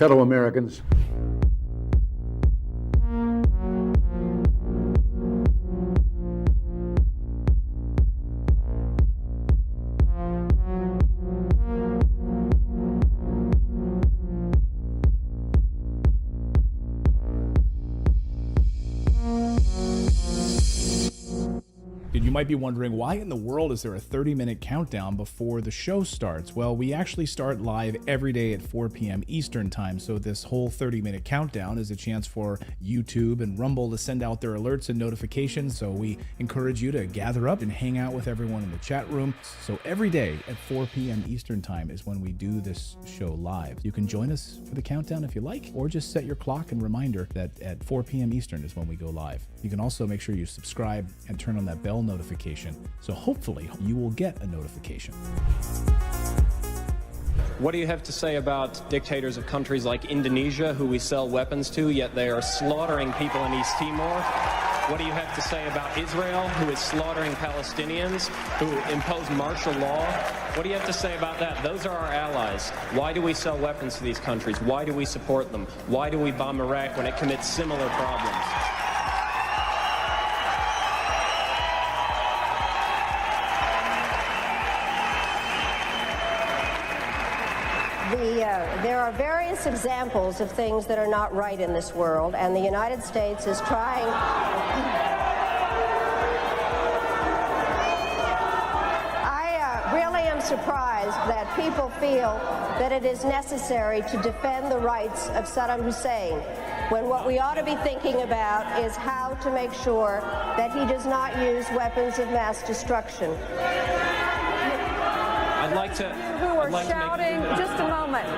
fellow Americans. You might be wondering, why in the world is there a 30-minute countdown before the show starts? Well, we actually start live every day at 4 p.m. Eastern time, so this whole 30-minute countdown is a chance for YouTube and Rumble to send out their alerts and notifications, so we encourage you to gather up and hang out with everyone in the chat room. So every day at 4 p.m. Eastern time is when we do this show live. You can join us for the countdown if you like, or just set your clock and reminder that at 4 p.m. Eastern is when we go live. You can also make sure you subscribe and turn on that bell notification, so hopefully you will get a notification. What do you have to say about dictators of countries like Indonesia, who we sell weapons to, yet they are slaughtering people in East Timor? What do you have to say about Israel, who is slaughtering Palestinians, who impose martial law? What do you have to say about that? Those are our allies. Why do we sell weapons to these countries? Why do we support them? Why do we bomb Iraq when it commits similar problems? There are various examples of things that are not right in this world, and the United States is trying. I really am surprised that people feel that it is necessary to defend the rights of Saddam Hussein, when what we ought to be thinking about is how to make sure that he does not use weapons of mass destruction. I'd like to... Who are shouting? Just a moment.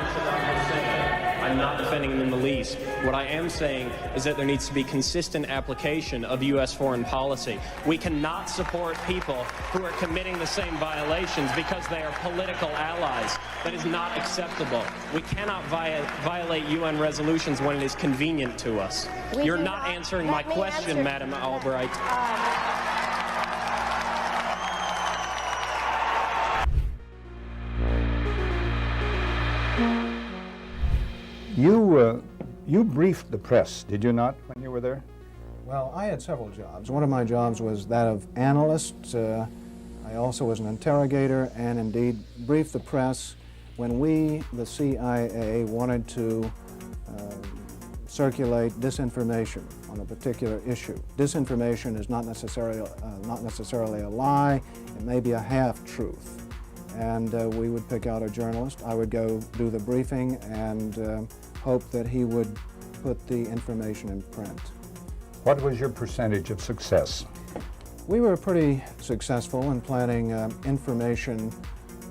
I'm not defending him in the least. What I am saying is that there needs to be consistent application of U.S. foreign policy. We cannot support people who are committing the same violations because they are political allies. That is not acceptable. We cannot violate UN resolutions when it is convenient to us. You're not answering my question, Madam Albright. You briefed the press, did you not, when you were there? Well, I had several jobs. One of my jobs was that of analyst. I also was an interrogator and indeed briefed the press when we, the CIA, wanted to circulate disinformation on a particular issue. Disinformation is not necessarily a lie. It may be a half-truth. And we would pick out a journalist. I would go do the briefing and hope that he would put the information in print. What was your percentage of success? We were pretty successful in planning information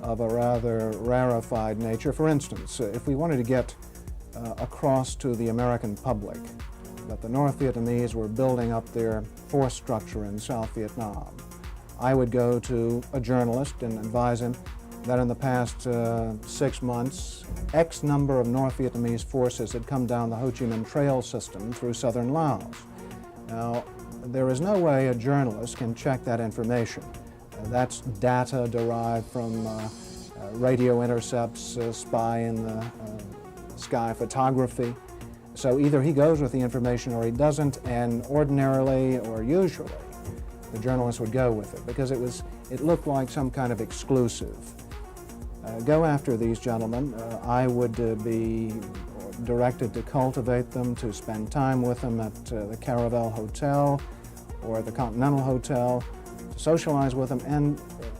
of a rather rarefied nature. For instance, if we wanted to get across to the American public that the North Vietnamese were building up their force structure in South Vietnam, I would go to a journalist and advise him that in the past 6 months, X number of North Vietnamese forces had come down the Ho Chi Minh Trail system through southern Laos. Now, there is no way a journalist can check that information. That's data derived from radio intercepts, spy in the sky photography. So either he goes with the information or he doesn't, and ordinarily or usually, the journalist would go with it because it looked like some kind of exclusive. Go after these gentlemen. I would be directed to cultivate them, to spend time with them at the Caravel Hotel or the Continental Hotel, to socialize with them,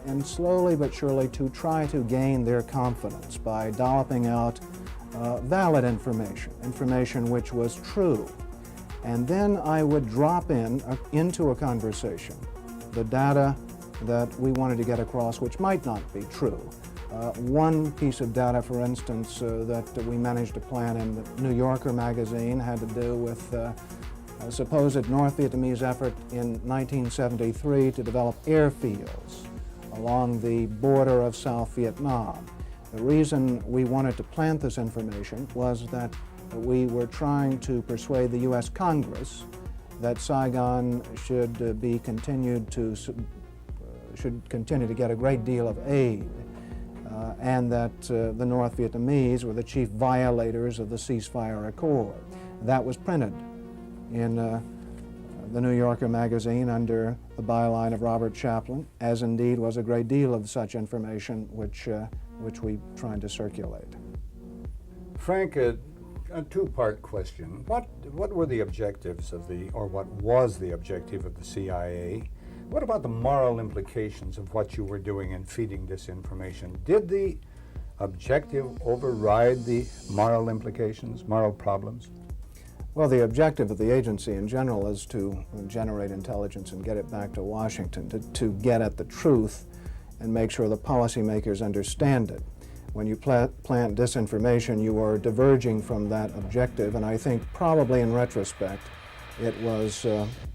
and slowly but surely to try to gain their confidence by dolloping out valid information which was true. And then I would drop into a conversation the data that we wanted to get across, which might not be true. One piece of data, for instance, that we managed to plant in the New Yorker magazine had to do with a supposed North Vietnamese effort in 1973 to develop airfields along the border of South Vietnam. The reason we wanted to plant this information was that we were trying to persuade the U.S. Congress that Saigon should continue to get a great deal of aid and that the North Vietnamese were the chief violators of the ceasefire accord. That was printed in the New Yorker magazine under the byline of Robert Chaplin, as indeed was a great deal of such information which we tried to circulate. Frank, a two-part question. What were the objectives of or what was the objective of the CIA? What about the moral implications of what you were doing in feeding disinformation? Did the objective override the moral implications, moral problems? Well, the objective of the agency in general is to generate intelligence and get it back to Washington, to get at the truth and make sure the policymakers understand it. When you plant disinformation, you are diverging from that objective, and I think probably in retrospect it was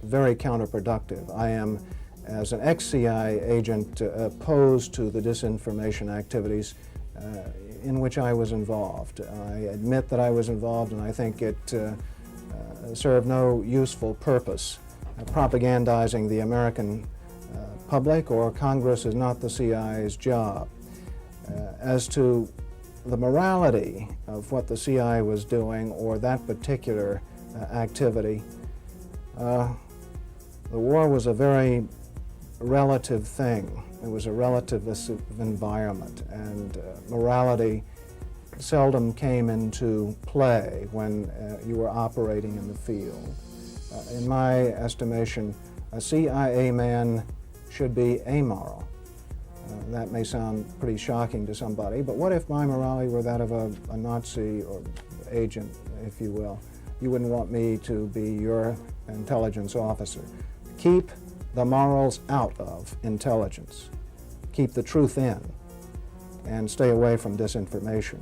very counterproductive. I am, as an ex-CIA agent, opposed to the disinformation activities in which I was involved. I admit that I was involved, and I think it served no useful purpose. Propagandizing the American public or Congress is not the CIA's job. As to the morality of what the CIA was doing or that particular activity, the war was a very relative thing. It was a relativist environment, and morality seldom came into play when you were operating in the field. In my estimation, a CIA man should be amoral. That may sound pretty shocking to somebody, but what if my morality were that of a Nazi or agent, if you will? You wouldn't want me to be your intelligence officer. Keep the morals out of intelligence. Keep the truth in, and stay away from disinformation.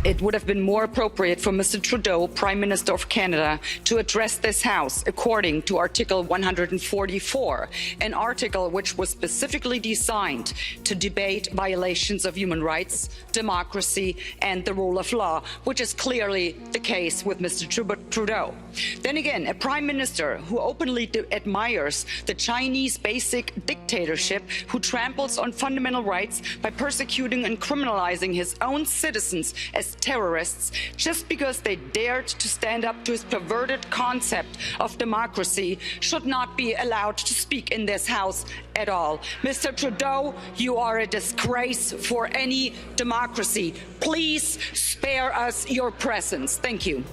It would have been more appropriate for Mr. Trudeau, Prime Minister of Canada, to address this House according to Article 144, an article which was specifically designed to debate violations of human rights, democracy, and the rule of law, which is clearly the case with Mr. Trudeau. Then again, a Prime Minister who openly admires the Chinese basic dictatorship, who tramples on fundamental rights by persecuting and criminalizing his own citizens as terrorists just because they dared to stand up to his perverted concept of democracy, should not be allowed to speak in this House at all. Mr. Trudeau, you are a disgrace for any democracy. Please spare us your presence. Thank you.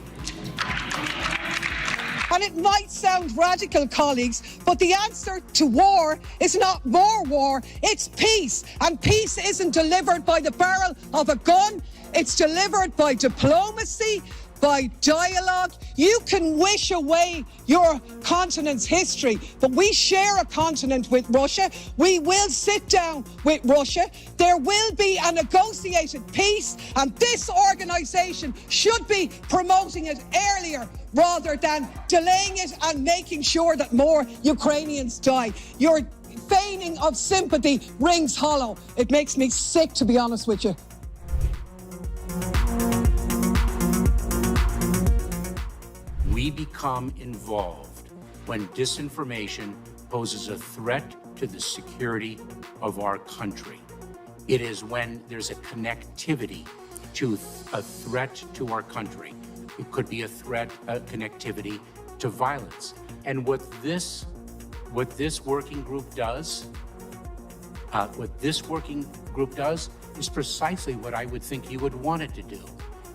And it might sound radical, colleagues, but the answer to war is not more war, it's peace. And peace isn't delivered by the barrel of a gun, it's delivered by diplomacy, by dialogue. You can wish away your continent's history, but we share a continent with Russia. We will sit down with Russia. There will be a negotiated peace, and this organisation should be promoting it earlier rather than delaying it and making sure that more Ukrainians die. Your feigning of sympathy rings hollow. It makes me sick, to be honest with you. We become involved when disinformation poses a threat to the security of our country. It is when there's a connectivity to a threat to our country. It could be a threat, a connectivity to violence. And what this working group does, is precisely what I would think you would want it to do,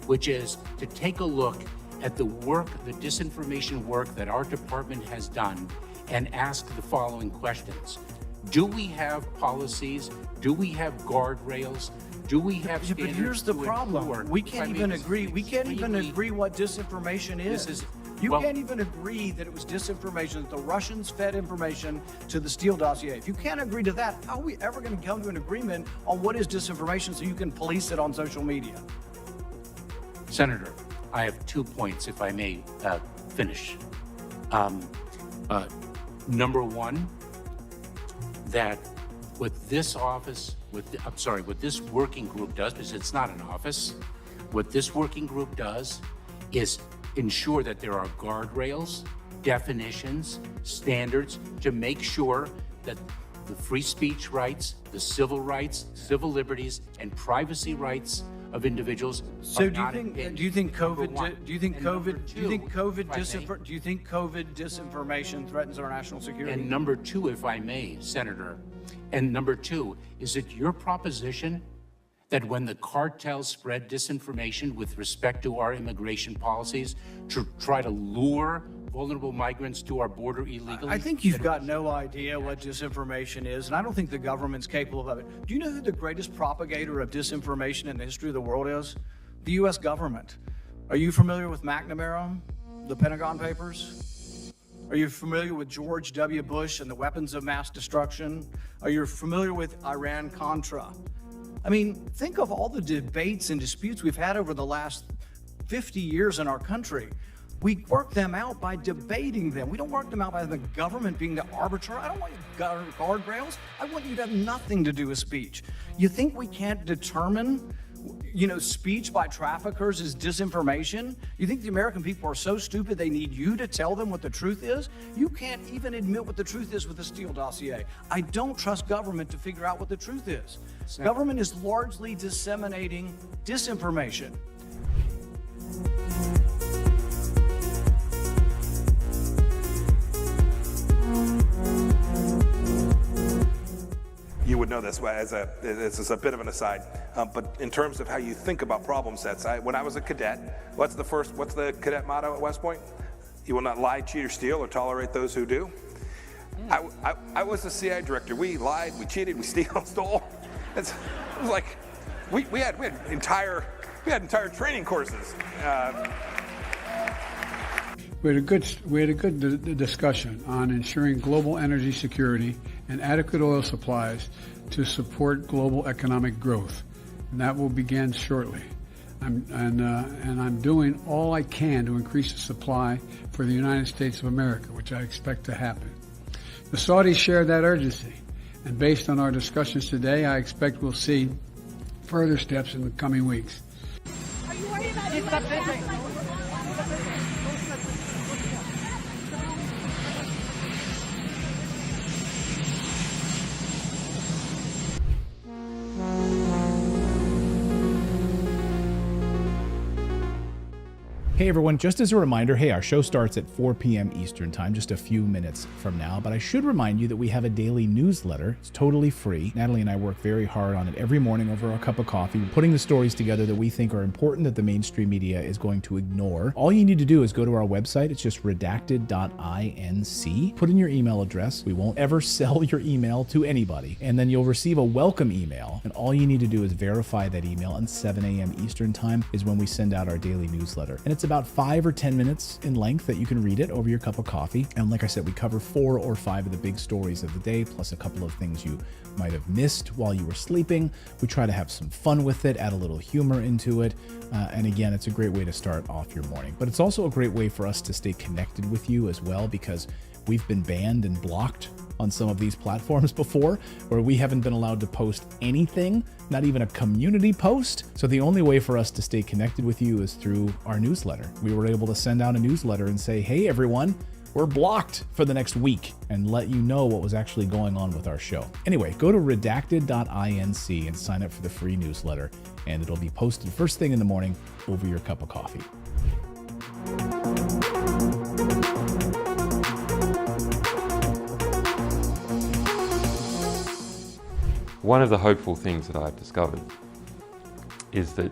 which is to take a look at the work, the disinformation work that our department has done, and ask the following questions. Do we have policies? Do we have guardrails? Do we have standards? But here's the problem. Ensure, We can't even agree. We can't even agree what disinformation is. You can't even agree that it was disinformation, that the Russians fed information to the Steele dossier. If you can't agree to that, how are we ever going to come to an agreement on what is disinformation so you can police it on social media? Senator, I have 2 points, if I may finish. Number one, that what this office, what this working group does, because it's not an office, what this working group does is ensure that there are guardrails definitions, standards to make sure that the free speech rights, the civil rights, civil liberties, and privacy rights of individuals So are do you not think impinged. do you think Number one. COVID do you think And number COVID two, do you think COVID if I may, do you think COVID disinformation threatens our national security? and number two, if I may, Senator, and number two, is it your proposition that when the cartels spread disinformation with respect to our immigration policies to try to lure vulnerable migrants to our border illegally? I think you've got no idea what disinformation is, and I don't think the government's capable of it. Do you know who the greatest propagator of disinformation in the history of the world is? The U.S. government. Are you familiar with McNamara, the Pentagon Papers? Are you familiar with George W. Bush and the weapons of mass destruction? Are you familiar with Iran-Contra? I mean, think of all the debates and disputes we've had over the last 50 years in our country. We work them out by debating them. We don't work them out by the government being the arbiter. I don't want you guardrails. I want you to have nothing to do with speech. You think we can't determine, speech by traffickers is disinformation? You think the American people are so stupid they need you to tell them what the truth is? You can't even admit what the truth is with the Steele dossier. I don't trust government to figure out what the truth is. Government is largely disseminating disinformation. You would know this this is a bit of an aside, but in terms of how you think about problem sets, when I was a cadet, what's the cadet motto at West Point? You will not lie, cheat, or steal, or tolerate those who do. I was the CIA director. We lied, we cheated, we stole. It was like we had entire training courses. We had a good discussion on ensuring global energy security and adequate oil supplies to support global economic growth, and that will begin shortly. I'm doing all I can to increase the supply for the United States of America, which I expect to happen. The Saudis share that urgency, and based on our discussions today, I expect we'll see further steps in the coming weeks. Are you worried about Hey everyone, just as a reminder, our show starts at 4 p.m. Eastern Time, just a few minutes from now, but I should remind you that we have a daily newsletter. It's totally free. Natalie and I work very hard on it every morning over a cup of coffee, putting the stories together that we think are important that the mainstream media is going to ignore. All you need to do is go to our website. It's just redacted.inc. Put in your email address. We won't ever sell your email to anybody. And then you'll receive a welcome email. And all you need to do is verify that email, and 7 a.m. Eastern Time is when we send out our daily newsletter. And it's about 5 or 10 minutes in length that you can read it over your cup of coffee. And like I said, we cover 4 or 5 of the big stories of the day, plus a couple of things you might have missed while you were sleeping. We try to have some fun with it, add a little humor into it. And again, it's a great way to start off your morning. But it's also a great way for us to stay connected with you as well, because we've been banned and blocked on some of these platforms before, where we haven't been allowed to post anything, not even a community post. So the only way for us to stay connected with you is through our newsletter. We were able to send out a newsletter and say, hey everyone, we're blocked for the next week, and let you know what was actually going on with our show. Anyway, go to redacted.inc and sign up for the free newsletter, and it'll be posted first thing in the morning over your cup of coffee. One of the hopeful things that I've discovered is that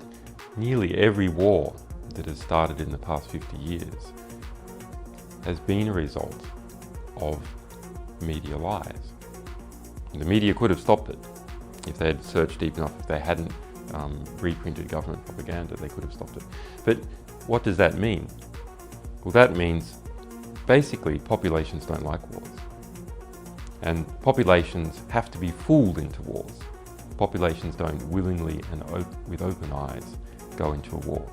nearly every war that has started in the past 50 years has been a result of media lies. The media could have stopped it if they had searched deep enough. If they hadn't reprinted government propaganda, they could have stopped it. But what does that mean? Well, that means basically populations don't like wars. And populations have to be fooled into wars. Populations don't willingly and with open eyes go into a war.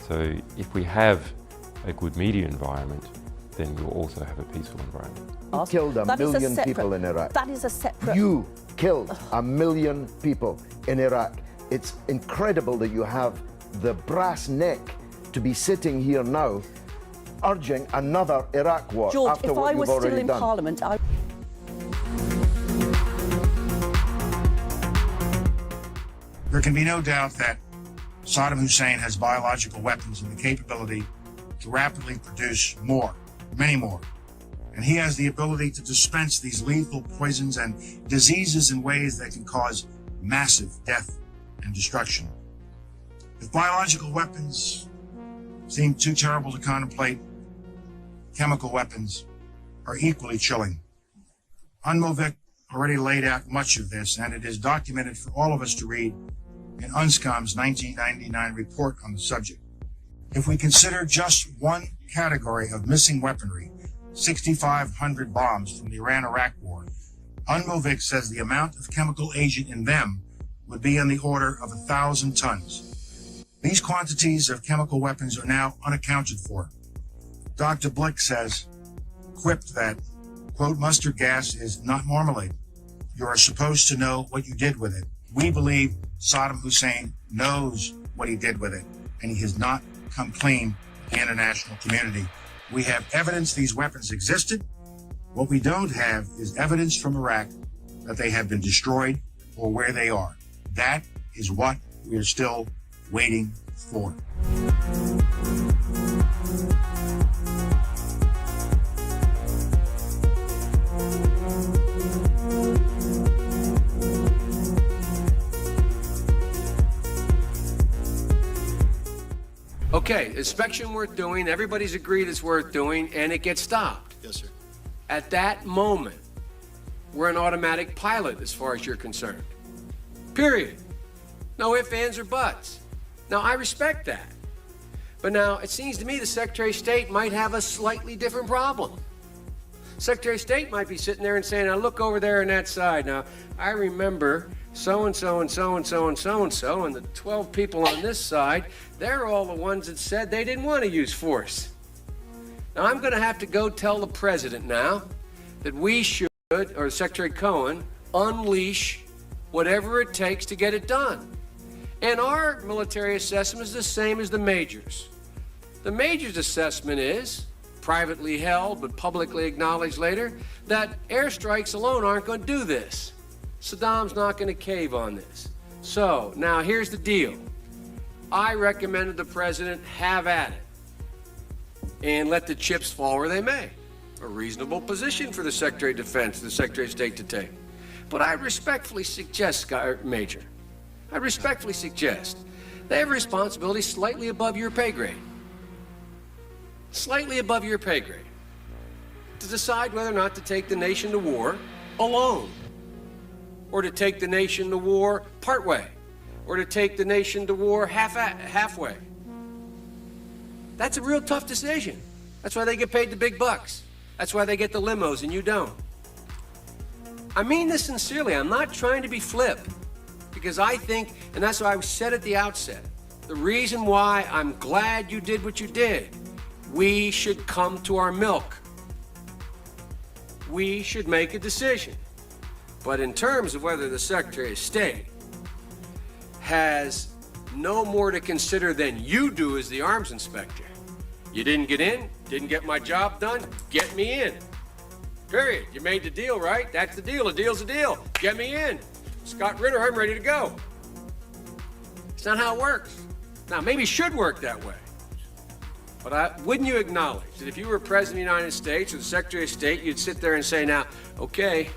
So if we have a good media environment, then we'll also have a peaceful environment. You killed a million people in Iraq. That is a separate... You killed a million people in Iraq. It's incredible that you have the brass neck to be sitting here now urging another Iraq war George, after if what I you've was already still in done. Parliament, There can be no doubt that Saddam Hussein has biological weapons and the capability to rapidly produce more, many more. And he has the ability to dispense these lethal poisons and diseases in ways that can cause massive death and destruction. If biological weapons seem too terrible to contemplate, chemical weapons are equally chilling. UNMOVIC already laid out much of this, and it is documented for all of us to read in UNSCOM's 1999 report on the subject. If we consider just one category of missing weaponry, 6,500 bombs from the Iran-Iraq war, UNMOVIC says the amount of chemical agent in them would be on the order of 1,000 tons. These quantities of chemical weapons are now unaccounted for. Dr. Blick says, quipped that, quote, mustard gas is not marmalade. You are supposed to know what you did with it. We believe Saddam Hussein knows what he did with it, and he has not come clean to the international community. We have evidence these weapons existed. What we don't have is evidence from Iraq that they have been destroyed or where they are. That is what we are still waiting for. Okay, inspection worth doing, everybody's agreed it's worth doing, and it gets stopped. Yes, sir. At that moment, we're an automatic pilot as far as you're concerned. Period. No ifs, ands, or buts. Now, I respect that. But now, it seems to me the Secretary of State might have a slightly different problem. Secretary of State might be sitting there and saying, now look over there on that side. Now, I remember so-and-so and so-and-so and so-and-so, and the 12 people on this side, they're all the ones that said they didn't want to use force. Now, I'm going to have to go tell the president now that we should, or Secretary Cohen, unleash whatever it takes to get it done. And our military assessment is the same as the majors. The majors' assessment is, privately held but publicly acknowledged later, that airstrikes alone aren't going to do this. Saddam's not going to cave on this. So, now here's the deal. I recommended the president have at it and let the chips fall where they may. A reasonable position for the Secretary of Defense, the Secretary of State to take. But I respectfully suggest, Major, I respectfully suggest they have a responsibility slightly above your pay grade. Slightly above your pay grade. To decide whether or not to take the nation to war alone, or to take the nation to war partway, or to take the nation to war halfway. That's a real tough decision. That's why they get paid the big bucks. That's why they get the limos and you don't. I mean this sincerely. I'm not trying to be flip, because I think, and that's why I said at the outset, the reason why I'm glad you did what you did, we should come to our milk. We should make a decision. But in terms of whether the Secretary of State has no more to consider than you do as the arms inspector, you didn't get in, didn't get my job done, get me in. Period. You made the deal, right? That's the deal. A deal's a deal. Get me in. Scott Ritter, I'm ready to go. It's not how it works. Now, maybe it should work that way. But wouldn't you acknowledge that if you were President of the United States or the Secretary of State, you'd sit there and say, now, okay,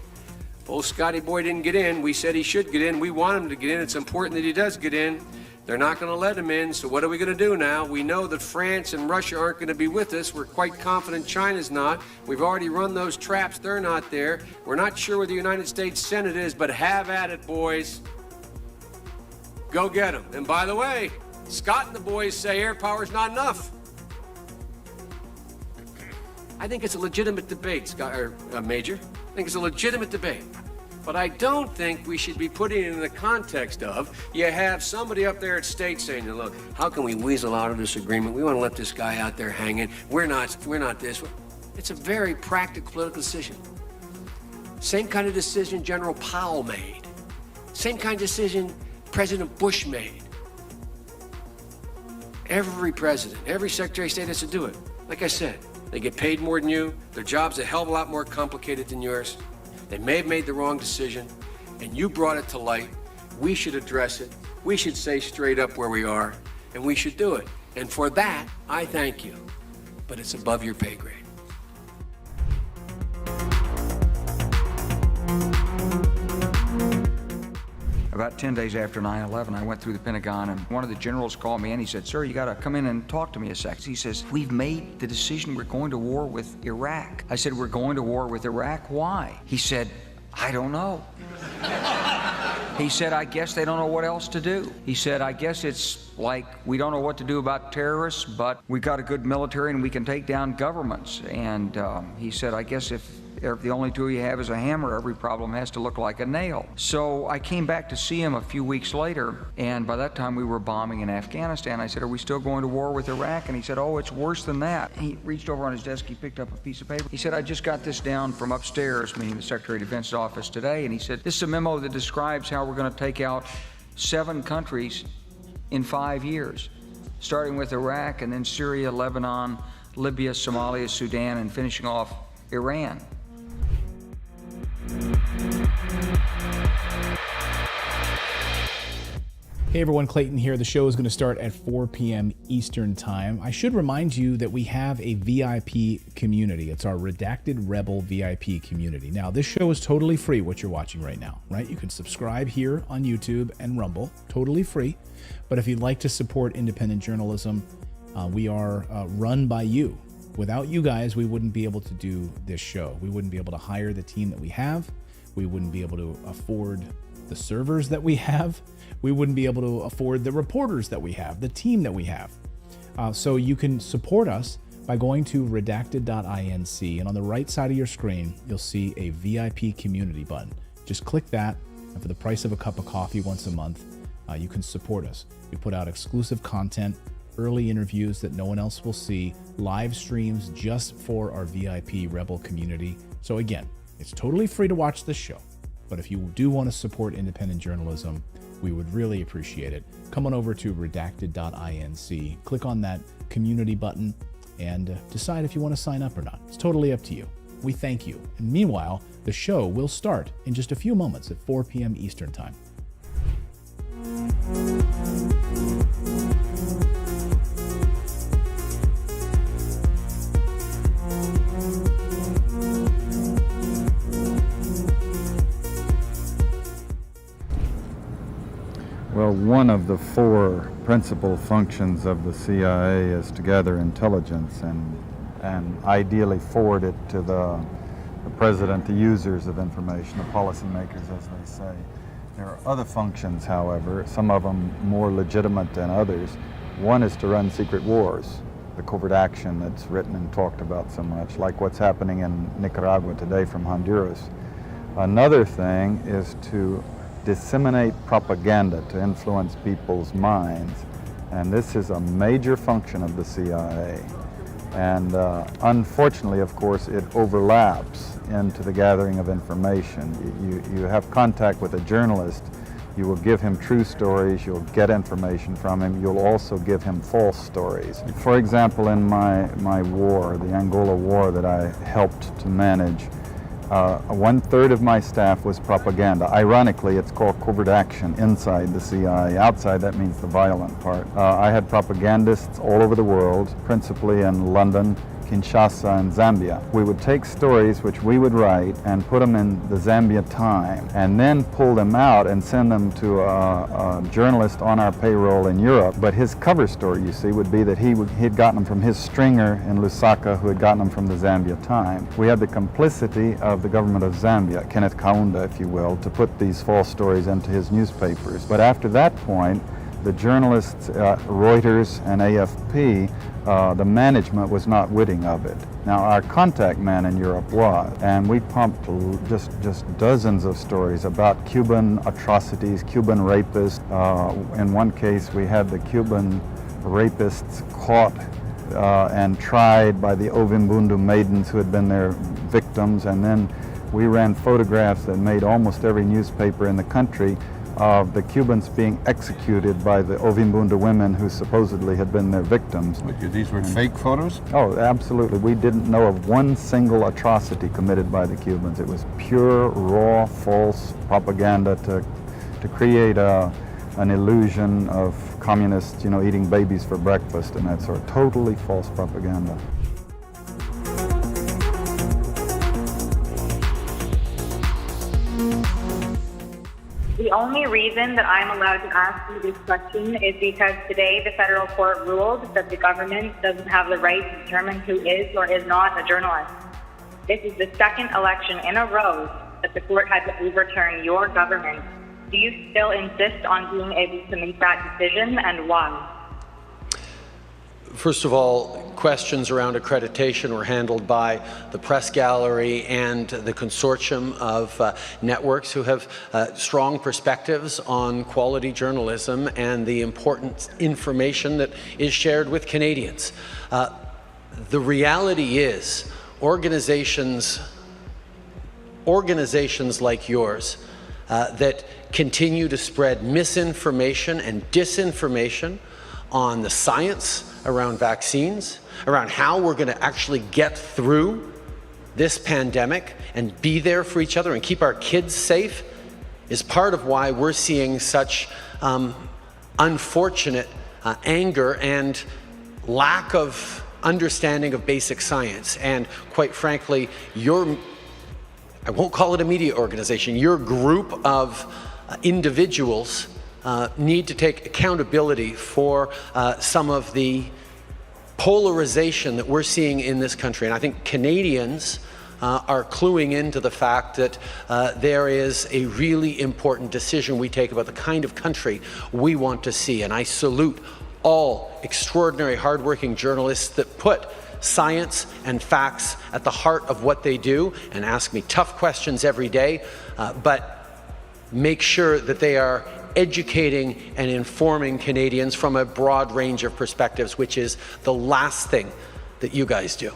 old Scotty boy didn't get in. We said he should get in. We want him to get in. It's important that he does get in. They're not going to let him in, so what are we going to do now? We know that France and Russia aren't going to be with us. We're quite confident China's not. We've already run those traps. They're not there. We're not sure where the United States Senate is, but have at it, boys. Go get them. And by the way, Scott and the boys say air power's not enough. I think it's a legitimate debate, Scott, Major. I think it's a legitimate debate. But I don't think we should be putting it in the context of, you have somebody up there at state saying, look, how can we weasel out of this agreement? We want to let this guy out there hanging. We're not this. It's a very practical political decision. Same kind of decision General Powell made. Same kind of decision President Bush made. Every president, every Secretary of State has to do it. Like I said, they get paid more than you. Their job's a hell of a lot more complicated than yours. They may have made the wrong decision, and you brought it to light. We should address it. We should say straight up where we are, and we should do it. And for that, I thank you. But it's above your pay grade. About 10 days after 9/11, I went through the Pentagon, and one of the generals called me and he said, "Sir, you got to come in and talk to me a sec." He says, "We've made the decision. We're going to war with Iraq." I said, "We're going to war with Iraq? Why?" He said, "I don't know." He said, "I guess they don't know what else to do." He said, "I guess it's like we don't know what to do about terrorists, but we got a good military and we can take down governments." And he said, "I guess if the only tool you have is a hammer, every problem has to look like a nail." So I came back to see him a few weeks later, and by that time we were bombing in Afghanistan. I said, "Are we still going to war with Iraq?" And he said, "Oh, it's worse than that." He reached over on his desk, he picked up a piece of paper. He said, "I just got this down from upstairs," meaning the Secretary of Defense's office today, and he said, "This is a memo that describes how we're going to take out 7 countries in 5 years, starting with Iraq and then Syria, Lebanon, Libya, Somalia, Sudan, and finishing off Iran." Hey everyone, Clayton here. The show is going to start at 4 p.m. Eastern Time. I should remind you that we have a VIP community. It's our Redacted Rebel VIP community. Now, this show is totally free, what you're watching right now, right? You can subscribe here on YouTube and Rumble, totally free. But if you'd like to support independent journalism, we are run by you. Without you guys, we wouldn't be able to do this show. We wouldn't be able to hire the team that we have. We wouldn't be able to afford the servers that we have. We wouldn't be able to afford the reporters that we have, the team that we have. So you can support us by going to redacted.inc, and on the right side of your screen, you'll see a VIP community button. Just click that, and for the price of a cup of coffee once a month, you can support us. We put out exclusive content, early interviews that no one else will see, live streams just for our VIP Rebel community. So again, it's totally free to watch this show, but if you do want to support independent journalism, we would really appreciate it. Come on over to redacted.inc, click on that community button, and decide if you want to sign up or not. It's totally up to you. We thank you. And meanwhile, the show will start in just a few moments at 4 p.m. Eastern Time. Well, one of the 4 principal functions of the CIA is to gather intelligence and ideally forward it to the president, the users of information, the policymakers, as they say. There are other functions, however, some of them more legitimate than others. One is to run secret wars, the covert action that's written and talked about so much, like what's happening in Nicaragua today from Honduras. Another thing is to disseminate propaganda to influence people's minds, and this is a major function of the CIA. And unfortunately, of course, it overlaps into the gathering of information. You have contact with a journalist, you will give him true stories, you'll get information from him, you'll also give him false stories. For example, in my war, the Angola war that I helped to manage, 1/3 of my staff was propaganda. Ironically, it's called covert action inside the CIA. Outside, that means the violent part. I had propagandists all over the world, principally in London, Kinshasa, and Zambia. We would take stories which we would write and put them in the Zambia Time, and then pull them out and send them to a journalist on our payroll in Europe. But his cover story, you see, would be that he'd gotten them from his stringer in Lusaka, who had gotten them from the Zambia Time. We had the complicity of the government of Zambia, Kenneth Kaunda, if you will, to put these false stories into his newspapers. But after that point, the journalists, Reuters and AFP, the management was not witting of it. Now, our contact man in Europe was, and we pumped just dozens of stories about Cuban atrocities, Cuban rapists. In one case, we had the Cuban rapists caught and tried by the Ovimbundu maidens who had been their victims, and then we ran photographs that made almost every newspaper in the country of the Cubans being executed by the Ovimbunda women who supposedly had been their victims. These were fake photos? Oh, absolutely. We didn't know of one single atrocity committed by the Cubans. It was pure, raw, false propaganda to create an illusion of communists, eating babies for breakfast and that sort of totally false propaganda. The only reason that I'm allowed to ask you this question is because today the federal court ruled that the government doesn't have the right to determine who is or is not a journalist. This is the second election in a row that the court had to overturn your government. Do you still insist on being able to make that decision, and why? First of all, questions around accreditation were handled by the press gallery and the consortium of networks who have strong perspectives on quality journalism and the important information that is shared with Canadians. The reality is organizations like yours that continue to spread misinformation and disinformation on the science around vaccines, around how we're going to actually get through this pandemic and be there for each other and keep our kids safe, is part of why we're seeing such unfortunate anger and lack of understanding of basic science. And quite frankly, I won't call it a media organization, your group of individuals need to take accountability for some of the polarization that we're seeing in this country. And I think Canadians are cluing into the fact that there is a really important decision we take about the kind of country we want to see. And I salute all extraordinary, hardworking journalists that put science and facts at the heart of what they do and ask me tough questions every day, but make sure that they are educating and informing Canadians from a broad range of perspectives, which is the last thing that you guys do.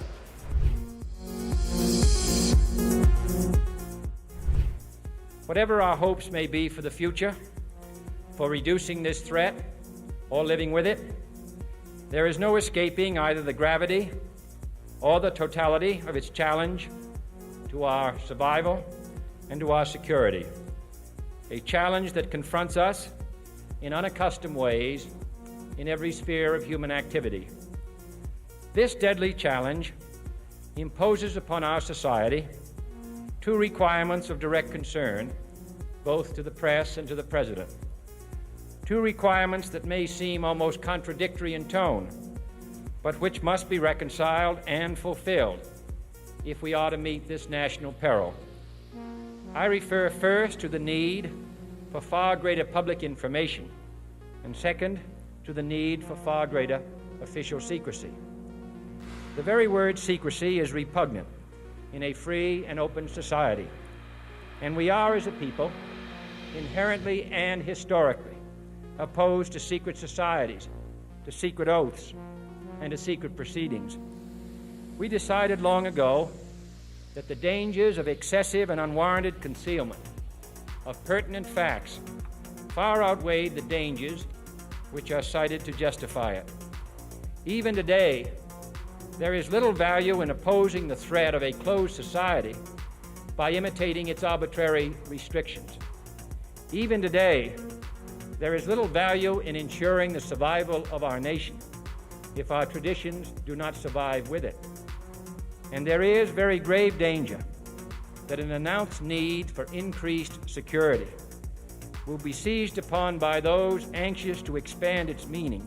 Whatever our hopes may be for the future, for reducing this threat or living with it, there is no escaping either the gravity or the totality of its challenge to our survival and to our security. A challenge that confronts us in unaccustomed ways in every sphere of human activity. This deadly challenge imposes upon our society two requirements of direct concern, both to the press and to the President. Two requirements that may seem almost contradictory in tone, but which must be reconciled and fulfilled if we are to meet this national peril. I refer first to the need for far greater public information, and second, to the need for far greater official secrecy. The very word secrecy is repugnant in a free and open society, and we are, as a people, inherently and historically opposed to secret societies, to secret oaths, and to secret proceedings. We decided long ago that the dangers of excessive and unwarranted concealment of pertinent facts far outweighed the dangers which are cited to justify it. Even today, there is little value in opposing the threat of a closed society by imitating its arbitrary restrictions. Even today, there is little value in ensuring the survival of our nation if our traditions do not survive with it. And there is very grave danger that an announced need for increased security will be seized upon by those anxious to expand its meaning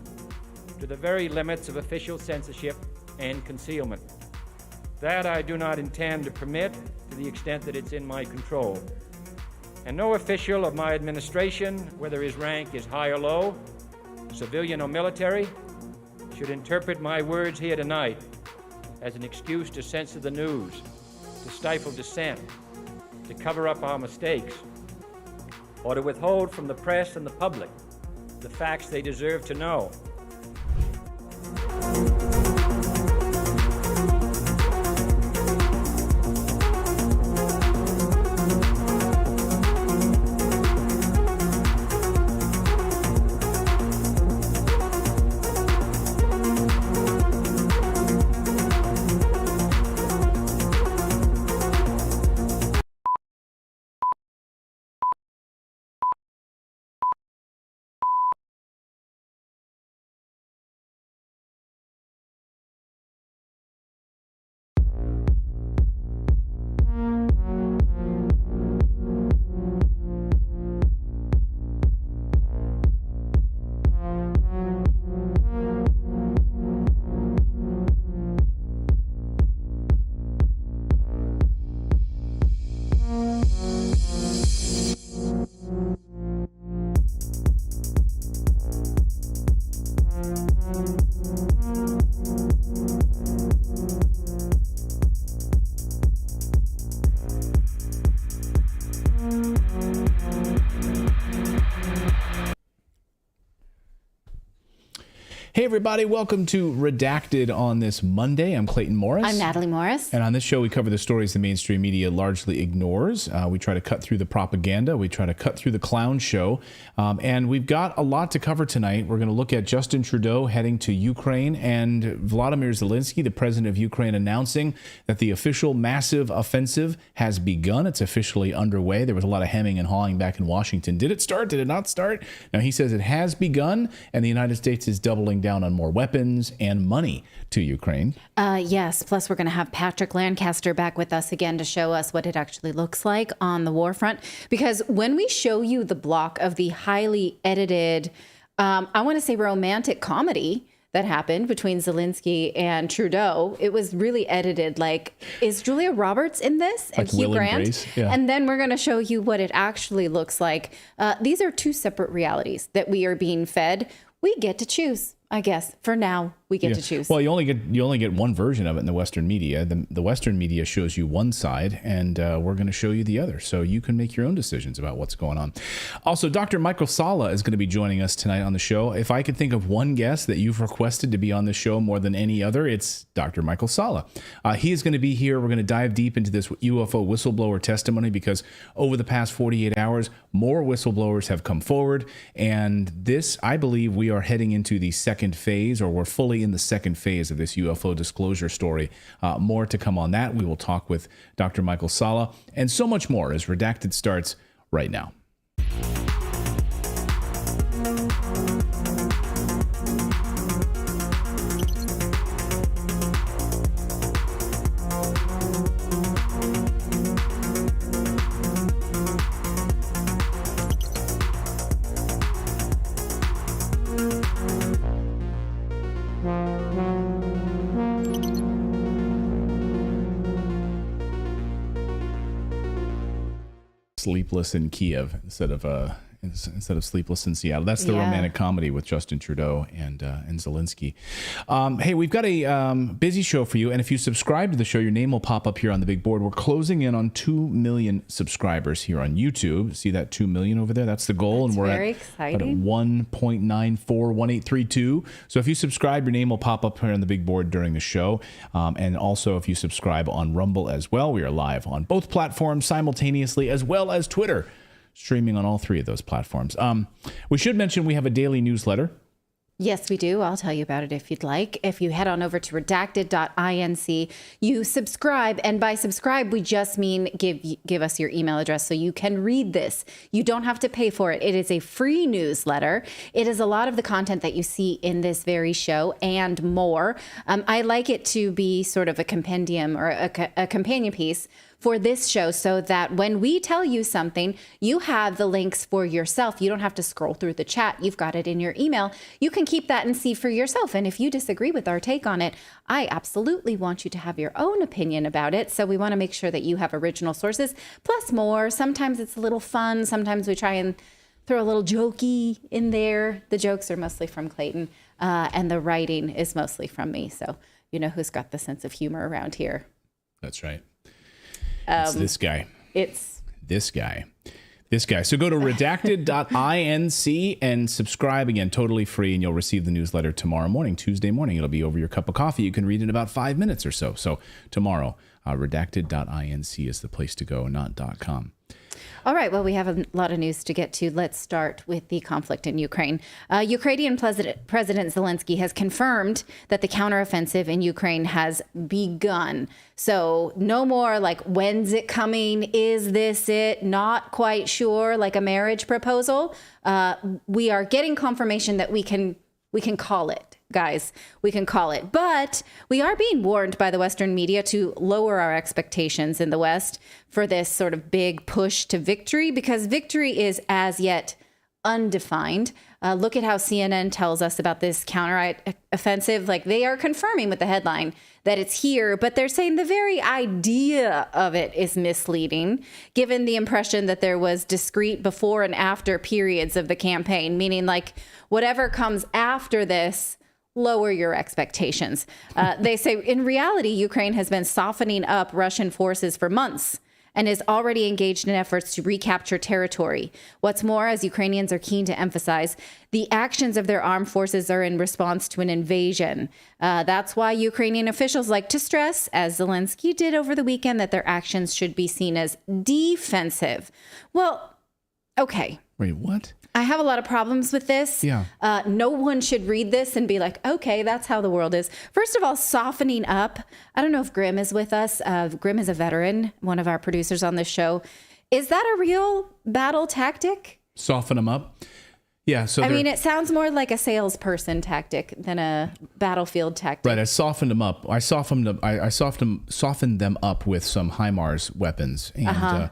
to the very limits of official censorship and concealment. That I do not intend to permit to the extent that it's in my control. And no official of my administration, whether his rank is high or low, civilian or military, should interpret my words here tonight as an excuse to censor the news, to stifle dissent, to cover up our mistakes, or to withhold from the press and the public the facts they deserve to know. Hey, everybody. Welcome to Redacted on this Monday. I'm Clayton Morris. I'm Natalie Morris. And on this show, we cover the stories the mainstream media largely ignores. We try to cut through the propaganda. We try to cut through the clown show. And we've got a lot to cover tonight. We're going to look at Justin Trudeau heading to Ukraine and Volodymyr Zelensky, the president of Ukraine, announcing that the official massive offensive has begun. It's officially underway. There was a lot of hemming and hawing back in Washington. Did it start? Did it not start? Now, he says it has begun, and the United States is doubling down on more weapons and money to Ukraine. Yes. Plus, we're going to have Patrick Lancaster back with us again to show us what it actually looks like on the war front. Because when we show you the block of the highly edited, I want to say romantic comedy that happened between Zelensky and Trudeau, it was really edited. Like, is Julia Roberts in this? And like Hugh Will Grant? And Grace? Yeah. And then we're going to show you what it actually looks like. These are two separate realities that we are being fed. We get to choose, I guess. For now, we get to choose. Well, you only get one version of it in the Western media. The Western media shows you one side, and we're going to show you the other, so you can make your own decisions about what's going on. Also, Dr. Michael Salla is going to be joining us tonight on the show. If I could think of one guest that you've requested to be on the show more than any other, it's Dr. Michael Salla. He is going to be here. We're going to dive deep into this UFO whistleblower testimony because over the past 48 hours, more whistleblowers have come forward, and this, I believe, we are heading into the second phase, or we're fully in the second phase of this UFO disclosure story. More to come on that. We will talk with Dr. Michael Salla and so much more as Redacted starts right now. Sleepless in Kiev instead of Sleepless in Seattle. That's the romantic comedy with Justin Trudeau and Zelensky. Hey, we've got a busy show for you, and if you subscribe to the show, your name will pop up here on the big board. We're closing in on 2 million subscribers here on YouTube. See that 2 million over there? That's the goal, and we're at 1.941832. So if you subscribe, your name will pop up here on the big board during the show. And also, if you subscribe on Rumble as well, we are live on both platforms simultaneously, as well as Twitter. Streaming on all three of those platforms. We should mention we have a daily newsletter. Yes, we do. I'll tell you about it if you'd like. If you head on over to redacted.inc, you subscribe. And by subscribe, we just mean give us your email address so you can read this. You don't have to pay for it. It is a free newsletter. It is a lot of the content that you see in this very show and more. I like it to be sort of a compendium or a companion piece for this show so that when we tell you something, you have the links for yourself. You don't have to scroll through the chat. You've got it in your email. You can keep that and see for yourself. And if you disagree with our take on it, I absolutely want you to have your own opinion about it. So we want to make sure that you have original sources, plus more. Sometimes it's a little fun. Sometimes we try and throw a little jokey in there. The jokes are mostly from Clayton, and the writing is mostly from me. So you know who's got the sense of humor around here. That's right. It's this guy. It's this guy. This guy. So go to redacted.inc and subscribe again, totally free, and you'll receive the newsletter tomorrow morning, Tuesday morning. It'll be over your cup of coffee. You can read it in about 5 minutes or so. So tomorrow, redacted.inc is the place to go, not .com. All right. Well, we have a lot of news to get to. Let's start with the conflict in Ukraine. Ukrainian President Zelensky has confirmed that the counteroffensive in Ukraine has begun. So no more like, when's it coming? Is this it? Not quite sure, like a marriage proposal. We are getting confirmation that we can call it. Guys, we can call it. But we are being warned by the Western media to lower our expectations in the West for this sort of big push to victory, because victory is as yet undefined. Look at how CNN tells us about this counteroffensive. Like, they are confirming with the headline that it's here, but they're saying the very idea of it is misleading, given the impression that there was discrete before and after periods of the campaign, meaning like whatever comes after this, lower your expectations. They say in reality, Ukraine has been softening up Russian forces for months and is already engaged in efforts to recapture territory. What's more, as Ukrainians are keen to emphasize, the actions of their armed forces are in response to an invasion. That's why Ukrainian officials like to stress, as Zelensky did over the weekend, that their actions should be seen as defensive. Well, okay. Wait, what? I have a lot of problems with this. Yeah. No one should read this and be like, okay, that's how the world is. First of all, softening up. I don't know if Grim is with us. Grim is a veteran, one of our producers on this show. Is that a real battle tactic? Soften them up. Yeah. So I mean, it sounds more like a salesperson tactic than a battlefield tactic. Right. I softened them up. I softened them up with some HIMARS weapons, and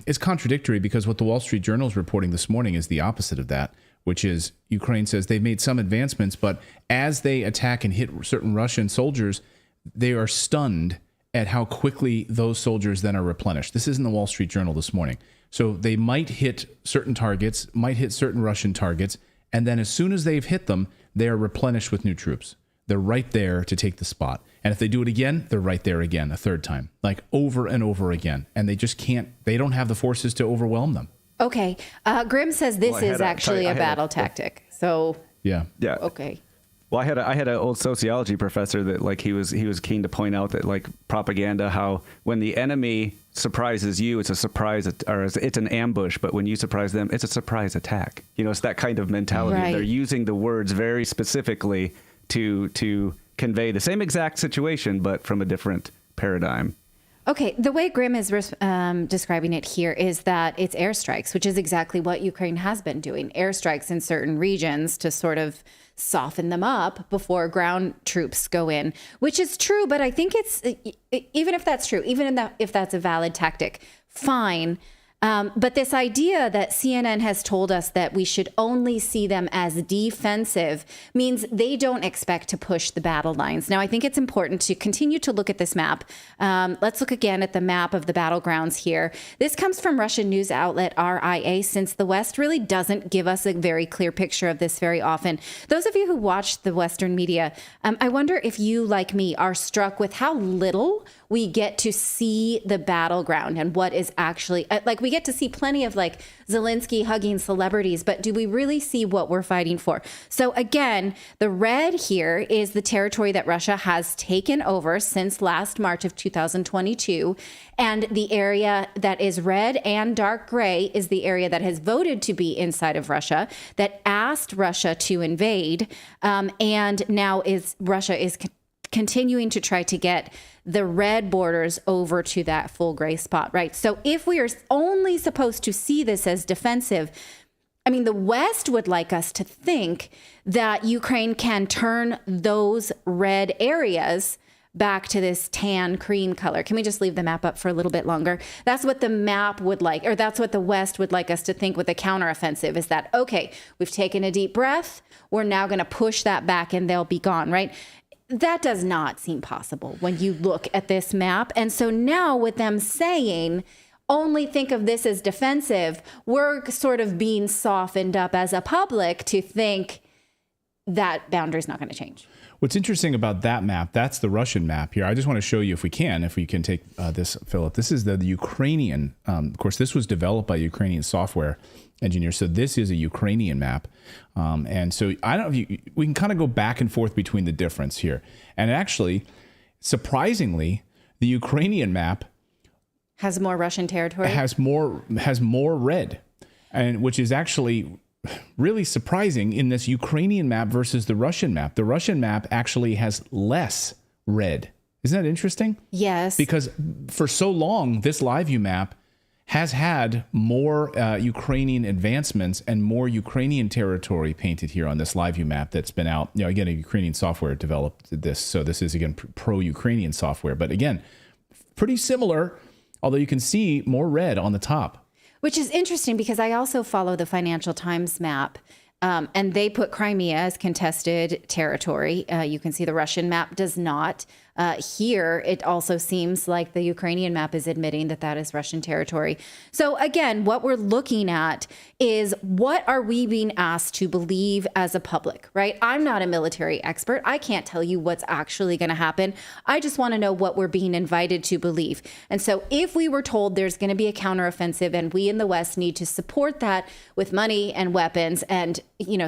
it's contradictory because what the Wall Street Journal is reporting this morning is the opposite of that, which is Ukraine says they've made some advancements, but as they attack and hit certain Russian soldiers, they are stunned at how quickly those soldiers then are replenished. This is in the Wall Street Journal this morning. So they might hit certain targets, might hit certain Russian targets, and then as soon as they've hit them, they are replenished with new troops. They're right there to take the spot. And if they do it again, they're right there again, a third time, like over and over again. And they just can't, they don't have the forces to overwhelm them. Okay. Grim says this is actually a battle tactic. So, yeah. Okay. Well, I had an old sociology professor that like he was keen to point out that like propaganda, how when the enemy surprises you, it's a surprise or it's an ambush, but when you surprise them, it's a surprise attack. You know, it's that kind of mentality. Right. They're using the words very specifically to convey the same exact situation, but from a different paradigm. Okay, the way Grim is describing it here is that it's airstrikes, which is exactly what Ukraine has been doing. Airstrikes in certain regions to sort of soften them up before ground troops go in, which is true. But I think it's, even if that's true, even if that's a valid tactic, fine. But this idea that CNN has told us that we should only see them as defensive means they don't expect to push the battle lines. Now, I think it's important to continue to look at this map. Let's look again at the map of the battlegrounds here. This comes from Russian news outlet RIA, since the West really doesn't give us a very clear picture of this very often. Those of you who watch the Western media, I wonder if you, like me, are struck with how little we get to see the battleground and what is actually, like, we get to see plenty of like Zelensky hugging celebrities, but do we really see what we're fighting for? So again, the red here is the territory that Russia has taken over since last March of 2022. And the area that is red and dark gray is the area that has voted to be inside of Russia, that asked Russia to invade. And now Russia is continuing to try to get the red borders over to that full gray spot, right? So if we are only supposed to see this as defensive, I mean, the West would like us to think that Ukraine can turn those red areas back to this tan cream color. Can we just leave the map up for a little bit longer? That's what the map would like, or that's what the West would like us to think with a counteroffensive, is that, okay, we've taken a deep breath, we're now going to push that back and they'll be gone, right? That does not seem possible when you look at this map. And so now with them saying, only think of this as defensive, we're sort of being softened up as a public to think that boundary is not going to change. What's interesting about that map, that's the Russian map here. I just want to show you, if we can take this, Philip. This is the Ukrainian, of course, this was developed by Ukrainian software engineers. So this is a Ukrainian map. And so I don't know if we can kind of go back and forth between the difference here. And actually, surprisingly, the Ukrainian map has more Russian territory, has more red, and which is actually really surprising in this Ukrainian map versus the Russian map. The Russian map actually has less red. Isn't that interesting? Yes. Because for so long, this LiveView map has had more Ukrainian advancements and more Ukrainian territory painted here on this LiveView map that's been out. You know, again, a Ukrainian software developed this. So this is, again, pro-Ukrainian software. But again, pretty similar, although you can see more red on the top. Which is interesting because I also follow the Financial Times map, and they put Crimea as contested territory. You can see the Russian map does not. Here, it also seems like the Ukrainian map is admitting that that is Russian territory. So again, what we're looking at is what are we being asked to believe as a public, right? I'm not a military expert. I can't tell you what's actually going to happen. I just want to know what we're being invited to believe. And so if we were told there's going to be a counteroffensive and we in the West need to support that with money and weapons and,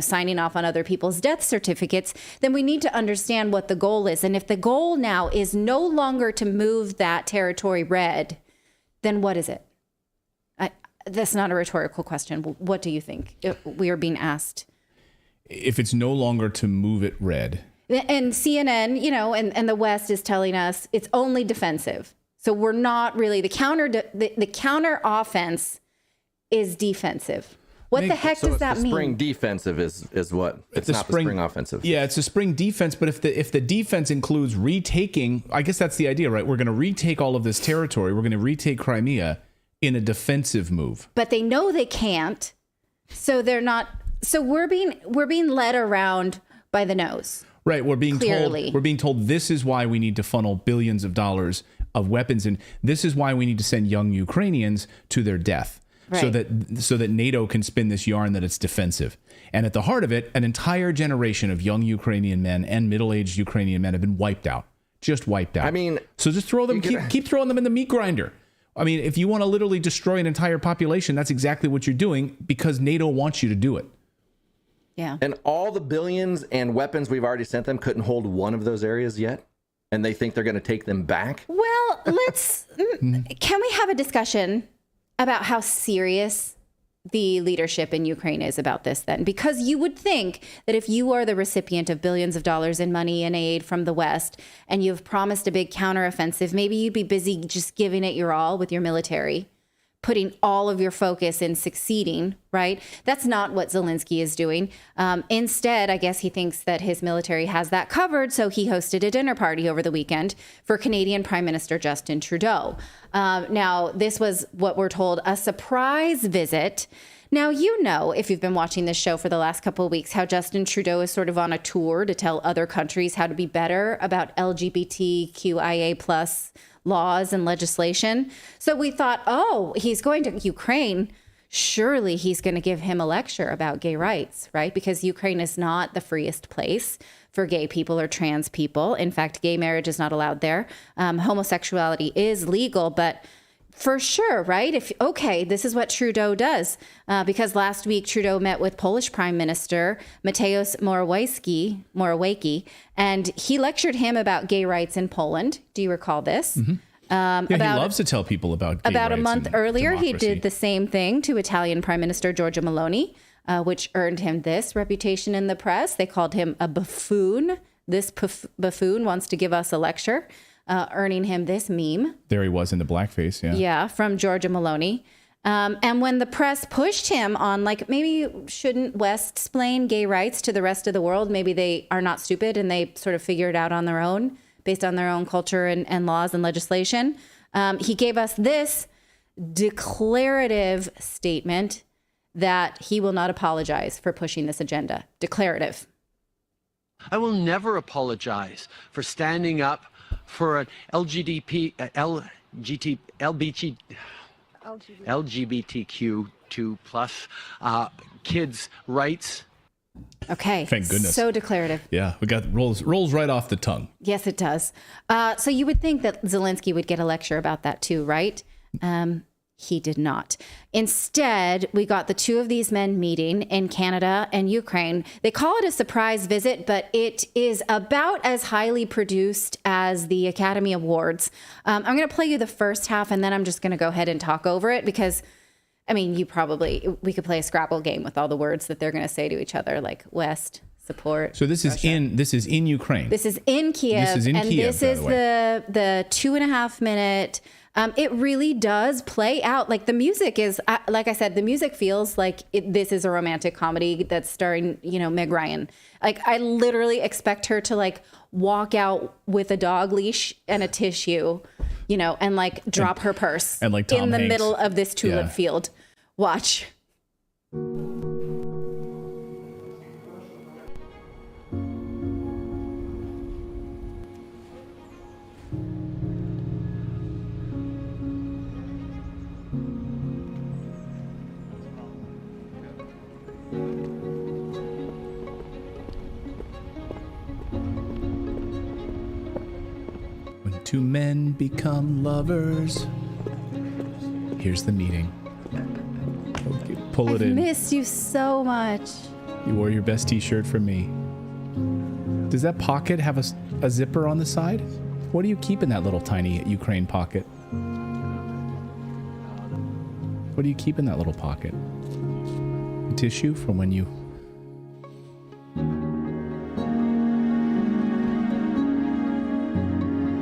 signing off on other people's death certificates, then we need to understand what the goal is. And if the goal now is no longer to move that territory red, then what is it? That's not a rhetorical question. What do you think we are being asked? If it's no longer to move it red. And CNN, and the West is telling us it's only defensive. So we're not really the counter offense is defensive. What the heck does that mean? Spring defensive is what? It's not the spring offensive. Yeah, it's a spring defense. But if the defense includes retaking, I guess that's the idea, right? We're going to retake all of this territory. We're going to retake Crimea in a defensive move. But they know they can't, so they're not. So we're being led around by the nose. Right, we're being told this is why we need to funnel billions of dollars of weapons, and this is why we need to send young Ukrainians to their death. Right. So that NATO can spin this yarn that it's defensive. And at the heart of it, an entire generation of young Ukrainian men and middle-aged Ukrainian men have been wiped out. Just wiped out. I mean, so just throw them, keep throwing them in the meat grinder. I mean, if you want to literally destroy an entire population, that's exactly what you're doing because NATO wants you to do it. Yeah. And all the billions and weapons we've already sent them couldn't hold one of those areas yet? And they think they're going to take them back? Well, can we have a discussion about how serious the leadership in Ukraine is about this then? Because you would think that if you are the recipient of billions of dollars in money and aid from the West and you've promised a big counteroffensive, maybe you'd be busy just giving it your all with your military, putting all of your focus in succeeding, right? That's not what Zelensky is doing. Instead, I guess he thinks that his military has that covered, so he hosted a dinner party over the weekend for Canadian Prime Minister Justin Trudeau. Now, this was what we're told, a surprise visit. Now, if you've been watching this show for the last couple of weeks, how Justin Trudeau is sort of on a tour to tell other countries how to be better about LGBTQIA+ laws and legislation. So we thought, he's going to Ukraine. Surely he's going to give him a lecture about gay rights, right? Because Ukraine is not the freest place for gay people or trans people. In fact, gay marriage is not allowed there. Homosexuality is legal, but for sure, right? This is what Trudeau does. Because last week, Trudeau met with Polish Prime Minister Mateusz Morawiecki, and he lectured him about gay rights in Poland. Do you recall this? Mm-hmm. He loves to tell people about gay About rights a month and earlier, democracy. he did the same thing to Italian Prime Minister Giorgia Meloni, which earned him this reputation in the press. They called him a buffoon. This buffoon wants to give us a lecture. Earning him this meme. There he was in the blackface, yeah. Yeah, from Giorgia Meloni. And when the press pushed him on, maybe shouldn't West-splain gay rights to the rest of the world? Maybe they are not stupid and they sort of figure it out on their own, based on their own culture and laws and legislation. He gave us this declarative statement that he will not apologize for pushing this agenda. Declarative. I will never apologize for standing up for an LGBTQ2 plus kids' rights. Okay. Thank goodness. So declarative. Yeah, we got rolls right off the tongue. Yes, it does. So you would think that Zelensky would get a lecture about that too, right? He did not. Instead, we got the two of these men meeting in Canada and Ukraine. They call it a surprise visit, but it is about as highly produced as the Academy Awards. I'm going to play you the first half, and then I'm just going to go ahead and talk over it because, we could play a Scrabble game with all the words that they're going to say to each other, like West, support. So this is in Ukraine. This is in Kiev. This is in Kiev, this is the 2.5 minute. It really does play out. Like the music is, like I said, the music feels like this is a romantic comedy that's starring, Meg Ryan. Like I literally expect her to walk out with a dog leash and a tissue, and drop her purse and Tom in the Hanks. middle of this tulip field. Watch. Two men become lovers. Here's the meeting. Okay, pull it I've in. missed you so much. You wore your best t-shirt for me. Does that pocket have a zipper on the side? What do you keep in that little tiny Ukraine pocket? What do you keep in that little pocket? A tissue from when you...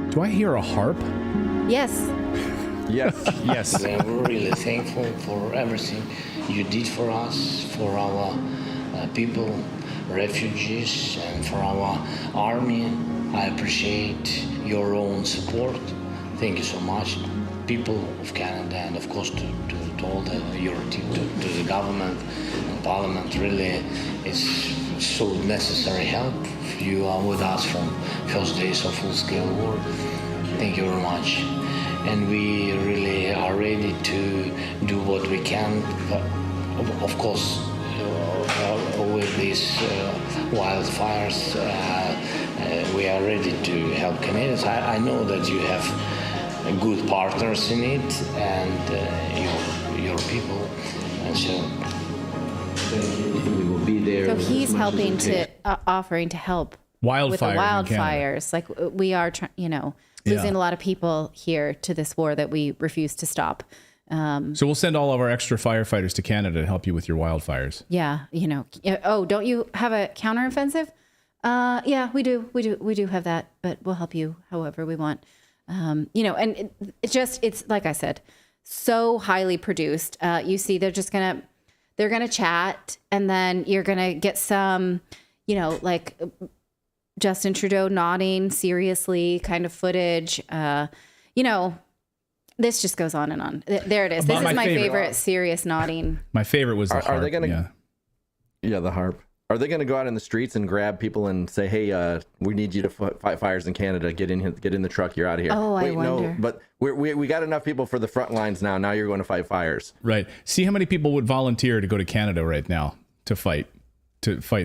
Do I hear a harp? Yes. Yes. Yes. We're really thankful for everything you did for us, for our people, refugees, and for our army. I appreciate your own support. Thank you so much, people of Canada, and of course to all your team, to the government and parliament. Really, it's so necessary help. You are with us from first days of full-scale war. Thank you very much. And we really are ready to do what we can. But of course, with these wildfires, we are ready to help Canadians. I know that you have good partners in it, and your people, and so we will be there. So he's helping to offering to help with the wildfires. Like we are, losing a lot of people here to this war that we refuse to stop. So we'll send all of our extra firefighters to Canada to help you with your wildfires. Yeah, Oh, don't you have a counteroffensive? Yeah, we do have that, but we'll help you however we want. And it's like I said, so highly produced. You see, they're gonna chat, and then you're gonna get some, like Justin Trudeau nodding seriously kind of footage. This just goes on and on. There it is. This is my favorite serious nodding. My favorite was the harp. Are they gonna? Yeah, the harp. Are they going to go out in the streets and grab people and say, "Hey, we need you to fight fires in Canada. Get in the truck. You're out of here." Oh, I wonder. No, but we got enough people for the front lines now. Now you're going to fight fires. Right. See how many people would volunteer to go to Canada right now to fight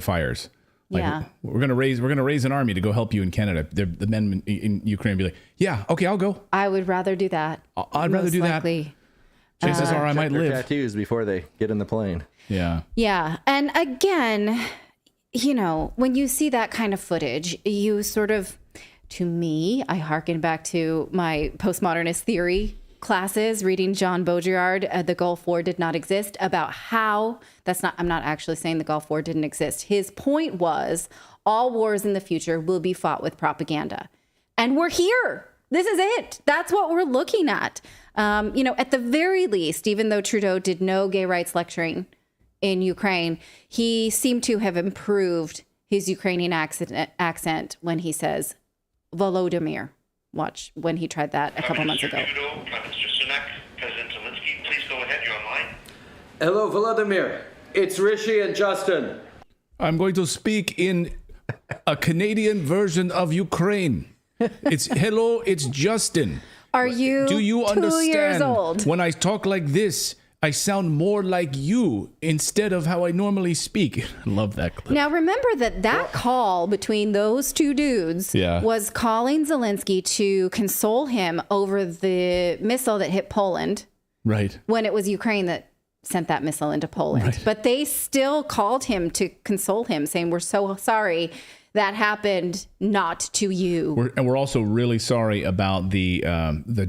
fires. Like, yeah. We're gonna raise an army to go help you in Canada. The men in Ukraine be like, "Yeah, okay, I'll go." I would rather do that. I'd rather do likely. that. Chances are I might live. Tattoos before they get in the plane. Yeah. Yeah. And again, when you see that kind of footage, you sort of, to me, I hearken back to my postmodernist theory classes, reading John Baudrillard, The Gulf War Did Not Exist, about how, I'm not actually saying the Gulf War didn't exist. His point was all wars in the future will be fought with propaganda. And we're here. This is it. That's what we're looking at. At the very least, even though Trudeau did no gay rights lecturing in Ukraine, he seemed to have improved his Ukrainian accent when he says Volodymyr. Watch when he tried that a couple months ago. Mr. Sunak, President Zelensky, please go ahead. You're online. Hello, Volodymyr. It's Rishi and Justin. I'm going to speak in a Canadian version of Ukraine. It's Justin. Are you Do you 2 understand? years old? When I talk like this, I sound more like you instead of how I normally speak. I love that clip. Now, remember that call between those two dudes was calling Zelensky to console him over the missile that hit Poland. Right. When it was Ukraine that sent that missile into Poland. Right. But they still called him to console him, saying, "We're so sorry that happened not to you." We're also really sorry about the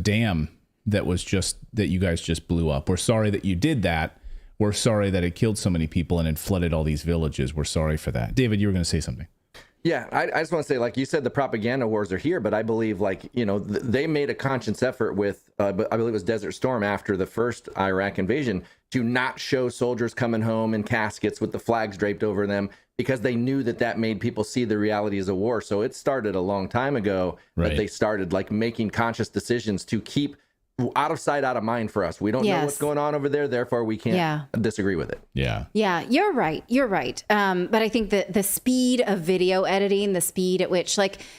dam that you guys just blew up. We're sorry that you did that. We're sorry that it killed so many people and it flooded all these villages. We're sorry for that. David, you were going to say something. Yeah, I just want to say, like you said, the propaganda wars are here, but I believe, they made a conscious effort with, I believe it was Desert Storm after the first Iraq invasion, to not show soldiers coming home in caskets with the flags draped over them, because they knew that made people see the realities of war. So it started a long time ago that they started making conscious decisions to keep out of sight, out of mind for us. We don't know what's going on over there, therefore we can't disagree with it. Yeah. Yeah, you're right. But I think that the speed of video editing, the speed at which,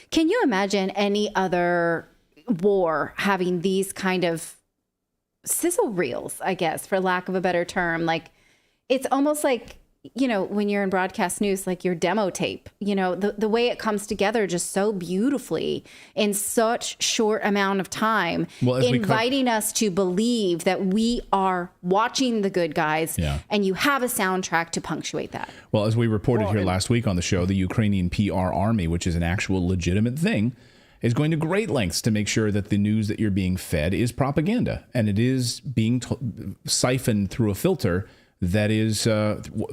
can you imagine any other war having these kind of sizzle reels, I guess, for lack of a better term? It's almost like, you know, when you're in broadcast news, like your demo tape, you know, the way it comes together just so beautifully in such short amount of time, inviting us to believe that we are watching the good guys, and you have a soundtrack to punctuate that. Well, as we reported here last week on the show, the Ukrainian PR army, which is an actual legitimate thing, is going to great lengths to make sure that the news that you're being fed is propaganda, and it is being siphoned through a filter that is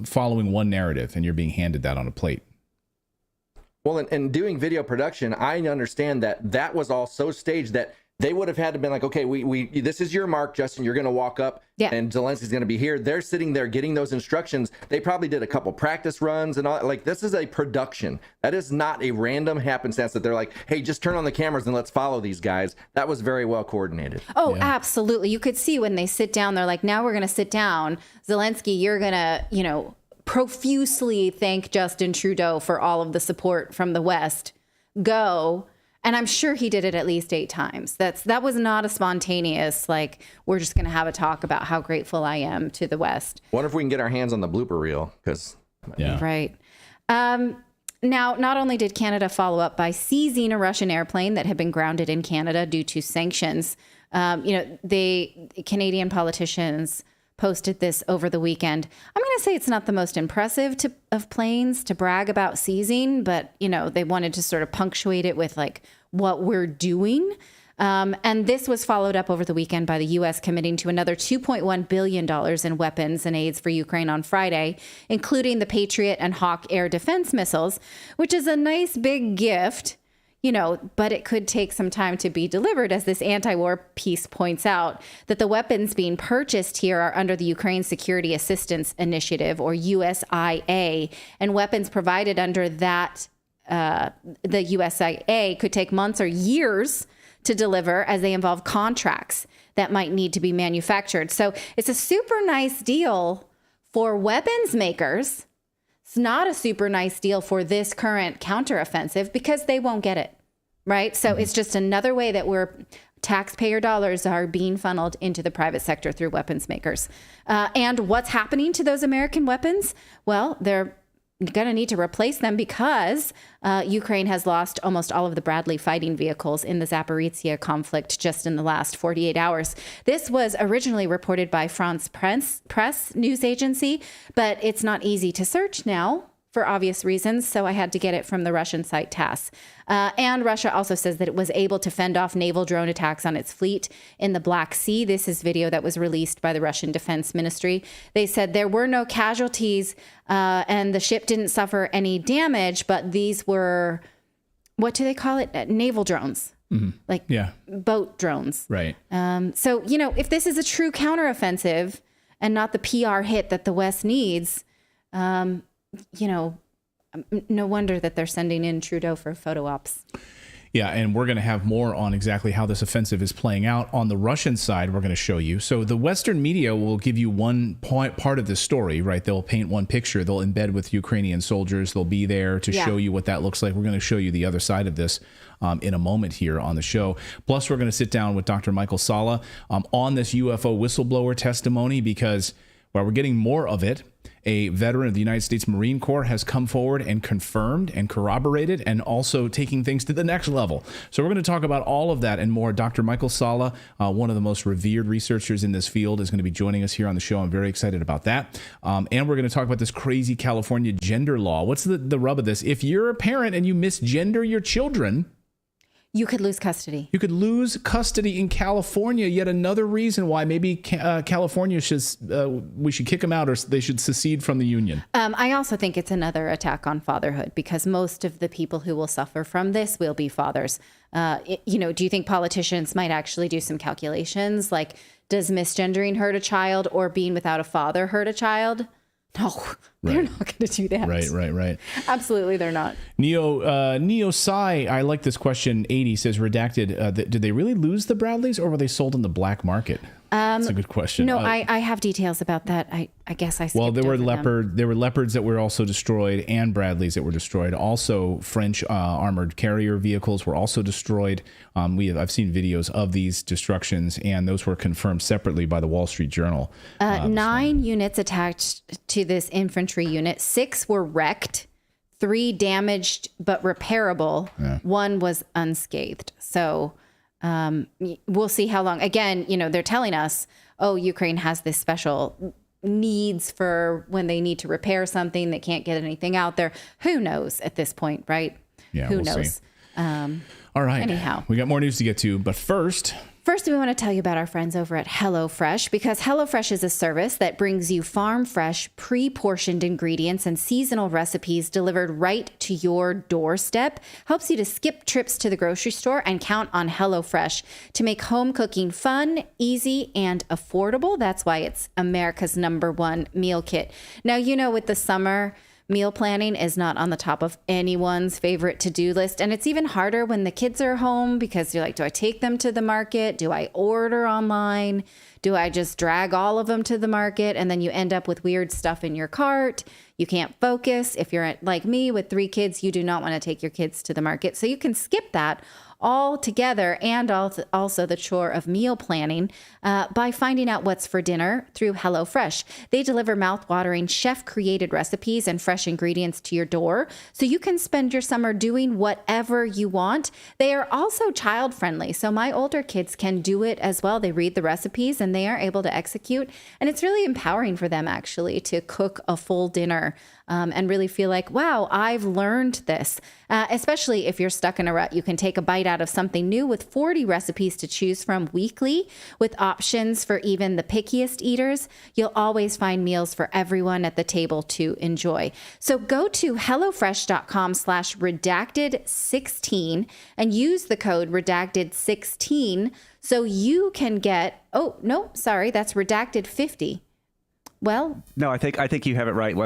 following one narrative, and you're being handed that on a plate. Well, and doing video production, I understand that was all so staged that they would have had to been like, okay, we this is your mark, Justin. You're going to walk up, and Zelensky's going to be here. They're sitting there getting those instructions. They probably did a couple practice runs and all. Like, this is a production. That is not a random happenstance that they're like, hey, just turn on the cameras and let's follow these guys. That was very well coordinated. Oh, absolutely. You could see when they sit down, they're like, now we're going to sit down. Zelensky, you're going to, you know, profusely thank Justin Trudeau for all of the support from the West. Go. And I'm sure he did it at least 8 times. That was not a spontaneous, like, we're just going to have a talk about how grateful I am to the West. Wonder if we can get our hands on the blooper reel, because Right. Now, not only did Canada follow up by seizing a Russian airplane that had been grounded in Canada due to sanctions, you know, Canadian politicians posted this over the weekend. I'm going to say it's not the most impressive of planes to brag about seizing, but, you know, they wanted to sort of punctuate it with like what we're doing. And this was followed up over the weekend by the U.S. committing to another $2.1 billion in weapons and aids for Ukraine on Friday, including the Patriot and Hawk air defense missiles, which is a nice big gift. You know, but it could take some time to be delivered, as this anti-war piece points out, that the weapons being purchased here are under the Ukraine Security Assistance Initiative, or USIA, and weapons provided under that, the USIA, could take months or years to deliver, as they involve contracts that might need to be manufactured. So it's a super nice deal for weapons makers. It's not a super nice deal for this current counteroffensive because they won't get it, right? So it's just another way that taxpayer dollars are being funneled into the private sector through weapons makers. And what's happening to those American weapons? Well, they're going to need to replace them because Ukraine has lost almost all of the Bradley fighting vehicles in the Zaporizhia conflict just in the last 48 hours. This was originally reported by France Press news agency, but it's not easy to search now for obvious reasons, so I had to get it from the Russian site TASS. And Russia also says that it was able to fend off naval drone attacks on its fleet in the Black Sea. This is video that was released by the Russian Defense Ministry. They said there were no casualties and the ship didn't suffer any damage, but these were, what do they call it? Naval drones. Like boat drones. Right. So, you know, if this is a true counteroffensive and not the PR hit that the West needs, you know, no wonder that they're sending in Trudeau for photo ops. Yeah, and we're going to have more on exactly how this offensive is playing out. On the Russian side, we're going to show you. So the Western media will give you one part of the story, right? They'll paint one picture. They'll embed with Ukrainian soldiers. They'll be there to show you what that looks like. We're going to show you the other side of this in a moment here on the show. Plus, we're going to sit down with Dr. Michael Salla on this UFO whistleblower testimony because, well, we're getting more of it. A veteran of the United States Marine Corps has come forward and confirmed and corroborated and also taking things to the next level. So we're going to talk about all of that and more. Dr. Michael Salla, one of the most revered researchers in this field, is going to be joining us here on the show. I'm very excited about that. And we're going to talk about this crazy California gender law. What's the rub of this? If you're a parent and you misgender your children, you could lose custody. You could lose custody in California. Yet another reason why maybe California we should kick them out, or they should secede from the union. I also think it's another attack on fatherhood because most of the people who will suffer from this will be fathers. You know, do you think politicians might actually do some calculations? Like, does misgendering hurt a child or being without a father hurt a child? No, they're not going to do that. Right. Absolutely, they're not. Neo Sai, I like this question. 80 says, Redacted, did they really lose the Bradleys or were they sold in the black market? That's a good question. No, I have details about that. I guess I skipped Well, there were over them. there were Leopards that were also destroyed and Bradleys that were destroyed. Also, French armored carrier vehicles were also destroyed. I've seen videos of these destructions, and those were confirmed separately by the Wall Street Journal. 9 units attached to this infantry unit. 6 were wrecked. 3 damaged but repairable. Yeah. 1 was unscathed. So we'll see how long. Again, they're telling us, oh, Ukraine has this special needs for when they need to repair something. They can't get anything out there. Who knows at this point, right? Yeah, Who we'll knows? See. All right. Anyhow. We got more news to get to, but first, we want to tell you about our friends over at HelloFresh, because HelloFresh is a service that brings you farm fresh, pre-portioned ingredients and seasonal recipes delivered right to your doorstep. Helps you to skip trips to the grocery store and count on HelloFresh to make home cooking fun, easy, and affordable. That's why it's America's #1 meal kit. Now, with the summer, meal planning is not on the top of anyone's favorite to-do list. And it's even harder when the kids are home, because you're like, do I take them to the market? Do I order online? Do I just drag all of them to the market? And then you end up with weird stuff in your cart. You can't focus. If you're like me with 3 kids, you do not want to take your kids to the market. So you can skip that all together, and also the chore of meal planning by finding out what's for dinner through HelloFresh. They deliver mouth-watering, chef-created recipes and fresh ingredients to your door, so you can spend your summer doing whatever you want. They are also child-friendly, so my older kids can do it as well. They read the recipes and they are able to execute, and it's really empowering for them actually to cook a full dinner and really feel like, wow, I've learned this. Especially if you're stuck in a rut, you can take a bite out of something new with 40 recipes to choose from weekly, with options for even the pickiest eaters. You'll always find meals for everyone at the table to enjoy. So go to HelloFresh.com/redacted16 and use the code redacted16 so you can get, that's redacted50. Well, no, I think you have it right.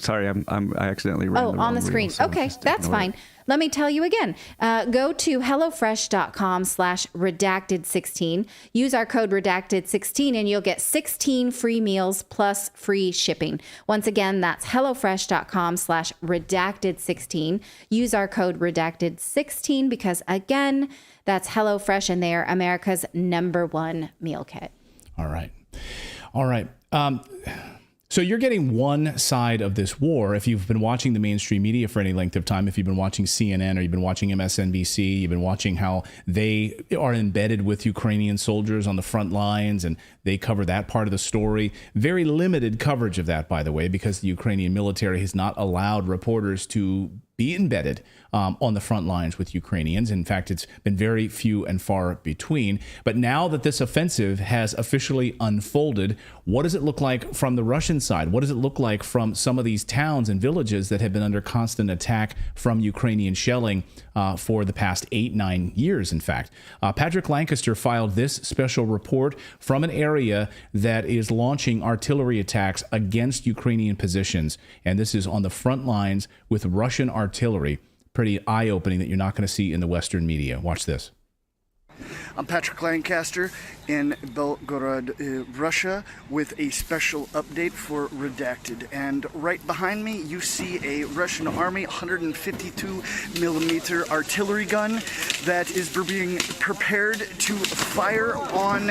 Sorry, I accidentally ran the on the screen. Reel, so okay, that's fine. Let me tell you again. Go to HelloFresh.com/redacted16. Use our code redacted16 and you'll get 16 free meals plus free shipping. Once again, that's HelloFresh.com/redacted16. Use our code redacted16 because, again, that's HelloFresh and they are America's #1 meal kit. All right. So you're getting one side of this war. If you've been watching the mainstream media for any length of time, if you've been watching CNN or you've been watching MSNBC, you've been watching how they are embedded with Ukrainian soldiers on the front lines and they cover that part of the story. Very limited coverage of that, by the way, because the Ukrainian military has not allowed reporters to be embedded on the front lines with Ukrainians. In fact, it's been very few and far between. But now that this offensive has officially unfolded, what does it look like from the Russian side? What does it look like from some of these towns and villages that have been under constant attack from Ukrainian shelling for the past 8-9 years, in fact? Patrick Lancaster filed this special report from an area that is launching artillery attacks against Ukrainian positions. And this is on the front lines with Russian artillery. Pretty eye-opening that you're not going to see in the Western media. Watch this. I'm Patrick Lancaster in Belgorod, Russia, with a special update for Redacted. And right behind me, you see a Russian Army 152mm artillery gun that is being prepared to fire on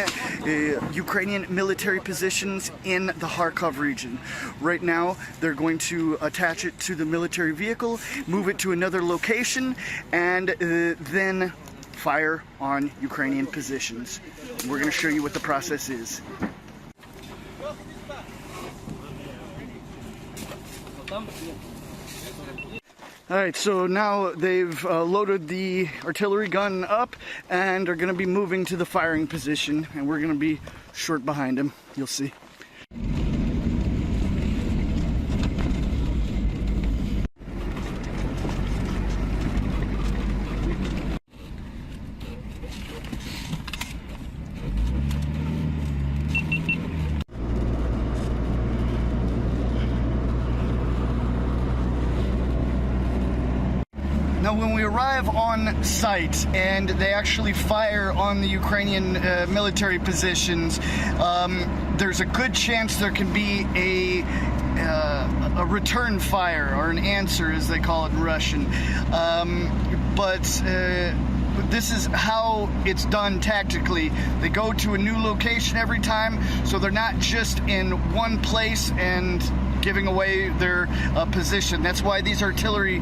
Ukrainian military positions in the Kharkov region. Right now, they're going to attach it to the military vehicle, move it to another location, and then fire on Ukrainian positions. We're going to show you what the process is. Alright, so now they've loaded the artillery gun up and are going to be moving to the firing position, and we're going to be short behind them. You'll see. Now, when we arrive on site and they actually fire on the Ukrainian military positions, there's a good chance there can be a return fire, or an answer as they call it in Russian. But this is how it's done tactically. They go to a new location every time, so they're not just in one place and giving away their position. That's why these artillery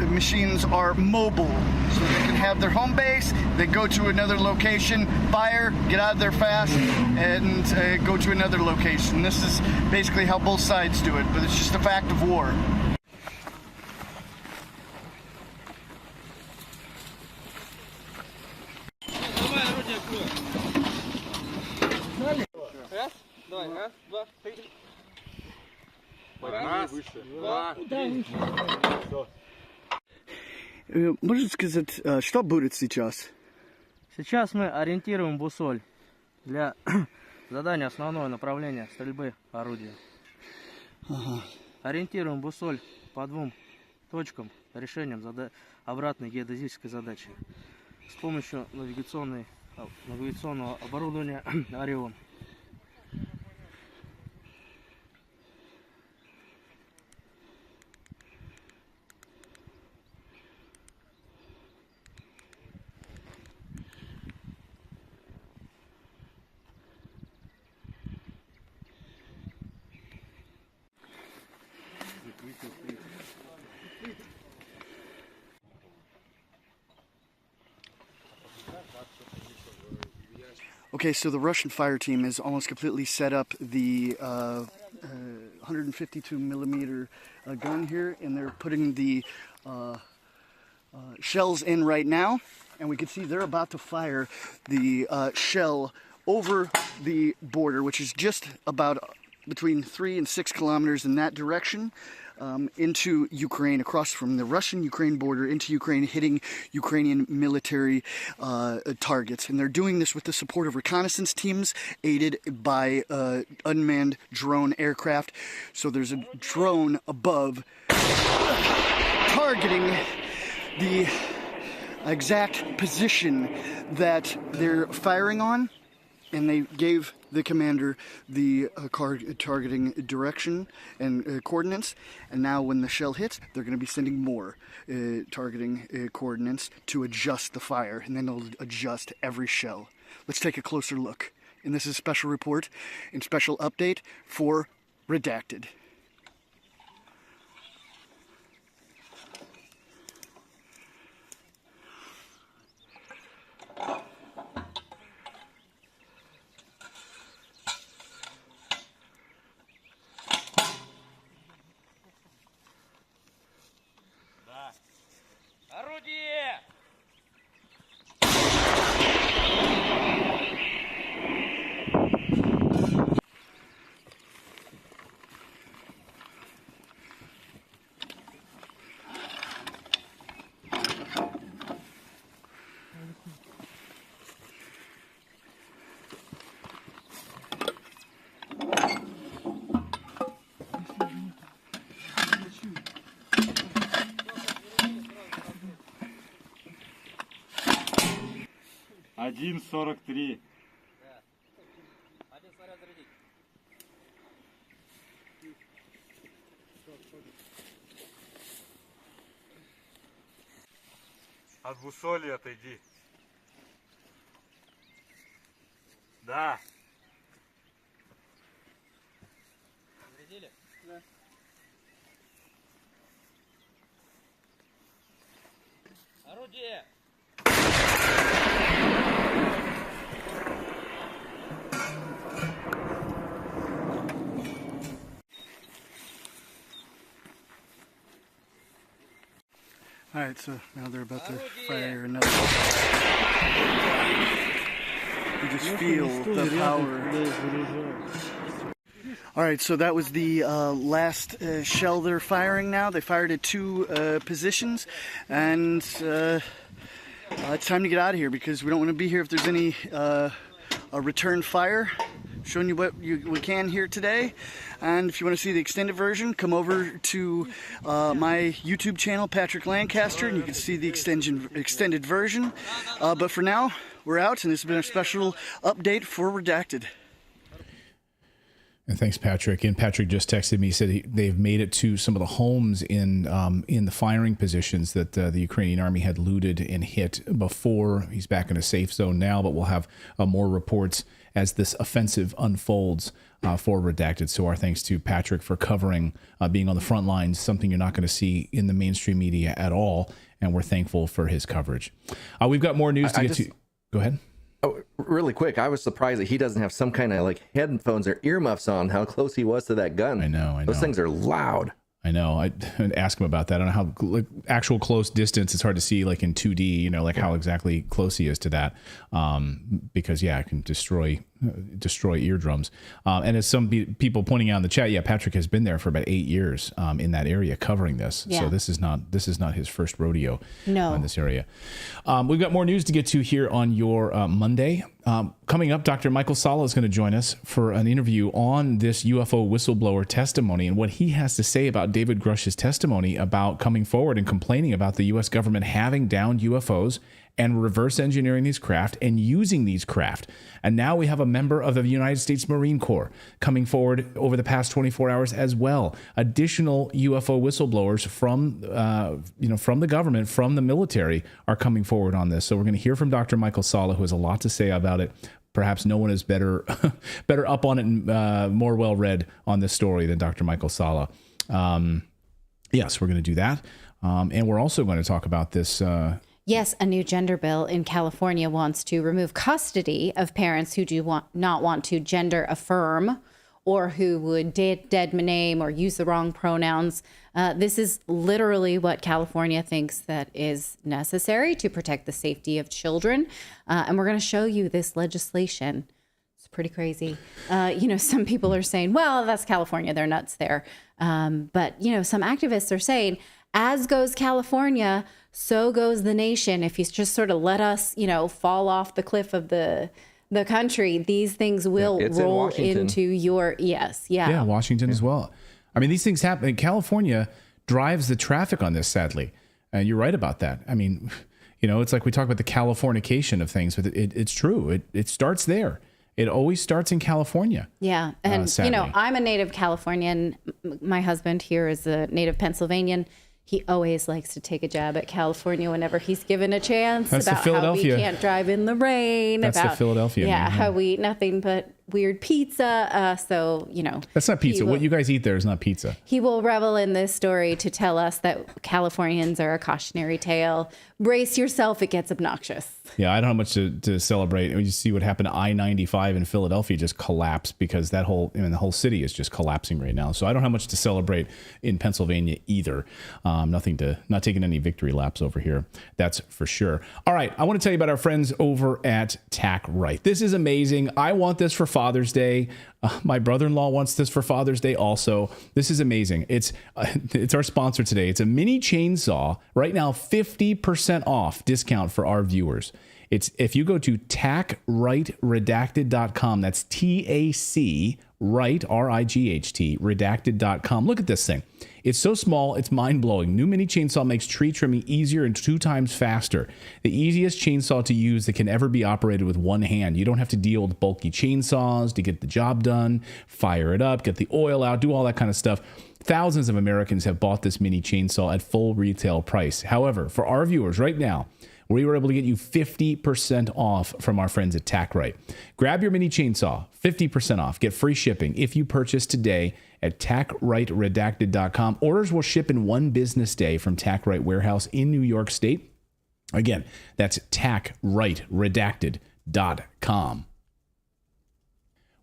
machines are mobile, so they can have their home base, they go to another location, fire, get out of there fast, and go to another location. This is basically how both sides do it, but it's just a fact of war. Можете сказать, что будет сейчас? Сейчас мы ориентируем бусоль для задания основное направление стрельбы орудия. Ага. Ориентируем бусоль по двум точкам решением обратной геодезической задачи с помощью навигационного оборудования «Орион». Okay, so the Russian fire team has almost completely set up the 152 millimeter gun here, and they're putting the shells in right now, and we can see they're about to fire the shell over the border, which is just about between 3 and 6 kilometers in that direction, into Ukraine, across from the Russian-Ukraine border into Ukraine, hitting Ukrainian military targets. And they're doing this with the support of reconnaissance teams aided by unmanned drone aircraft. So there's a drone above targeting the exact position that they're firing on, and they gave the commander the targeting direction and coordinates, and now when the shell hits, they're going to be sending more targeting coordinates to adjust the fire, and then they'll adjust every shell. Let's take a closer look. And this is a special report and special update for Redacted. Орудие! Один 43. Один снаряд зарядить. От бусоли отойди. Да. Зарядили? Да. Орудие! Alright, so now they're about to fire another. You just feel the power. Alright, so that was the last shell they're firing now. They fired at 2 positions, and it's time to get out of here because we don't want to be here if there's any a return fire. showing you what we can here today. And if you want to see the extended version, come over to my YouTube channel, Patrick Lancaster, and you can see the extended version. But for now, we're out, and this has been a special update for Redacted. And thanks, Patrick. And Patrick just texted me, said they've made it to some of the homes in the firing positions that the Ukrainian army had looted and hit before. He's back in a safe zone now, but we'll have more reports as this offensive unfolds for Redacted. So our thanks to Patrick for covering, being on the front lines, something you're not going to see in the mainstream media at all. And we're thankful for his coverage. We've got more news to get to. Go ahead. Oh, really quick, I was surprised that he doesn't have some kind of like headphones or earmuffs on, how close he was to that gun. I know. Those things are loud. I know. I asked him about that. I don't know how like, actual close distance. It's hard to see like in 2D, you know, like how exactly close he is to that. Because yeah, it can destroy eardrums. And as some people pointing out in the chat, yeah, Patrick has been there for about 8 years in that area covering this. Yeah. So this is not his first rodeo in this area. We've got more news to get to here on your Monday. Coming up, Dr. Michael Salla is going to join us for an interview on this UFO whistleblower testimony and what he has to say about David Grush's testimony about coming forward and complaining about the U.S. government having downed UFOs and reverse engineering these craft and using these craft. And now we have a member of the United States Marine Corps coming forward over the past 24 hours as well. Additional UFO whistleblowers from the government, from the military, are coming forward on this. So we're going to hear from Dr. Michael Salla, who has a lot to say about it. Perhaps no one is better up on it and more well-read on this story than Dr. Michael Salla. Yes, we're going to do that. And we're also going to talk about this... Yes, a new gender bill in California wants to remove custody of parents who do not want to gender affirm or who would dead name or use the wrong pronouns. This is literally what California thinks that is necessary to protect the safety of children. And we're going to show you this legislation. It's pretty crazy. Some people are saying, well, that's California. They're nuts there. But some activists are saying, as goes California, so goes the nation. If you just sort of let us, fall off the cliff of the country, these things will roll into your, Yeah, Washington as well. I mean, these things happen. California drives the traffic on this, sadly. And you're right about that. I mean, it's like we talk about the Californication of things, but it's true. It starts there. It always starts in California. Yeah. And, I'm a native Californian. My husband here is a native Pennsylvanian. He always likes to take a jab at California whenever he's given a chance. That's about how we can't drive in the rain. That's the Philadelphia. Yeah, how we eat nothing but weird pizza. That's not pizza. What you guys eat there is not pizza. He will revel in this story to tell us that Californians are a cautionary tale. Brace yourself, it gets obnoxious. Yeah, I don't have much to celebrate. We just see what happened to I-95 in Philadelphia just collapsed because the whole city is just collapsing right now. So I don't have much to celebrate in Pennsylvania either. Not taking any victory laps over here. That's for sure. All right, I want to tell you about our friends over at Tack Right. This is amazing. I want this for Father's Day. My brother-in-law wants this for Father's Day also. This is amazing. It's our sponsor today. It's a mini chainsaw. Right now, 50% off discount for our viewers. It's if you go to tackrightredacted.com. That's TAC right, RIGHT, redacted.com. Look at this thing. It's so small, it's mind-blowing. New mini chainsaw makes tree trimming easier and 2 times faster. The easiest chainsaw to use that can ever be operated with one hand. You don't have to deal with bulky chainsaws to get the job done, fire it up, get the oil out, do all that kind of stuff. Thousands of Americans have bought this mini chainsaw at full retail price. However, for our viewers right now, we were able to get you 50% off from our friends at Tack Right. Grab your mini chainsaw, 50% off. Get free shipping if you purchase today at tackrightredacted.com. Orders will ship in 1 business day from Tack Right Warehouse in New York State. Again, that's tackrightredacted.com.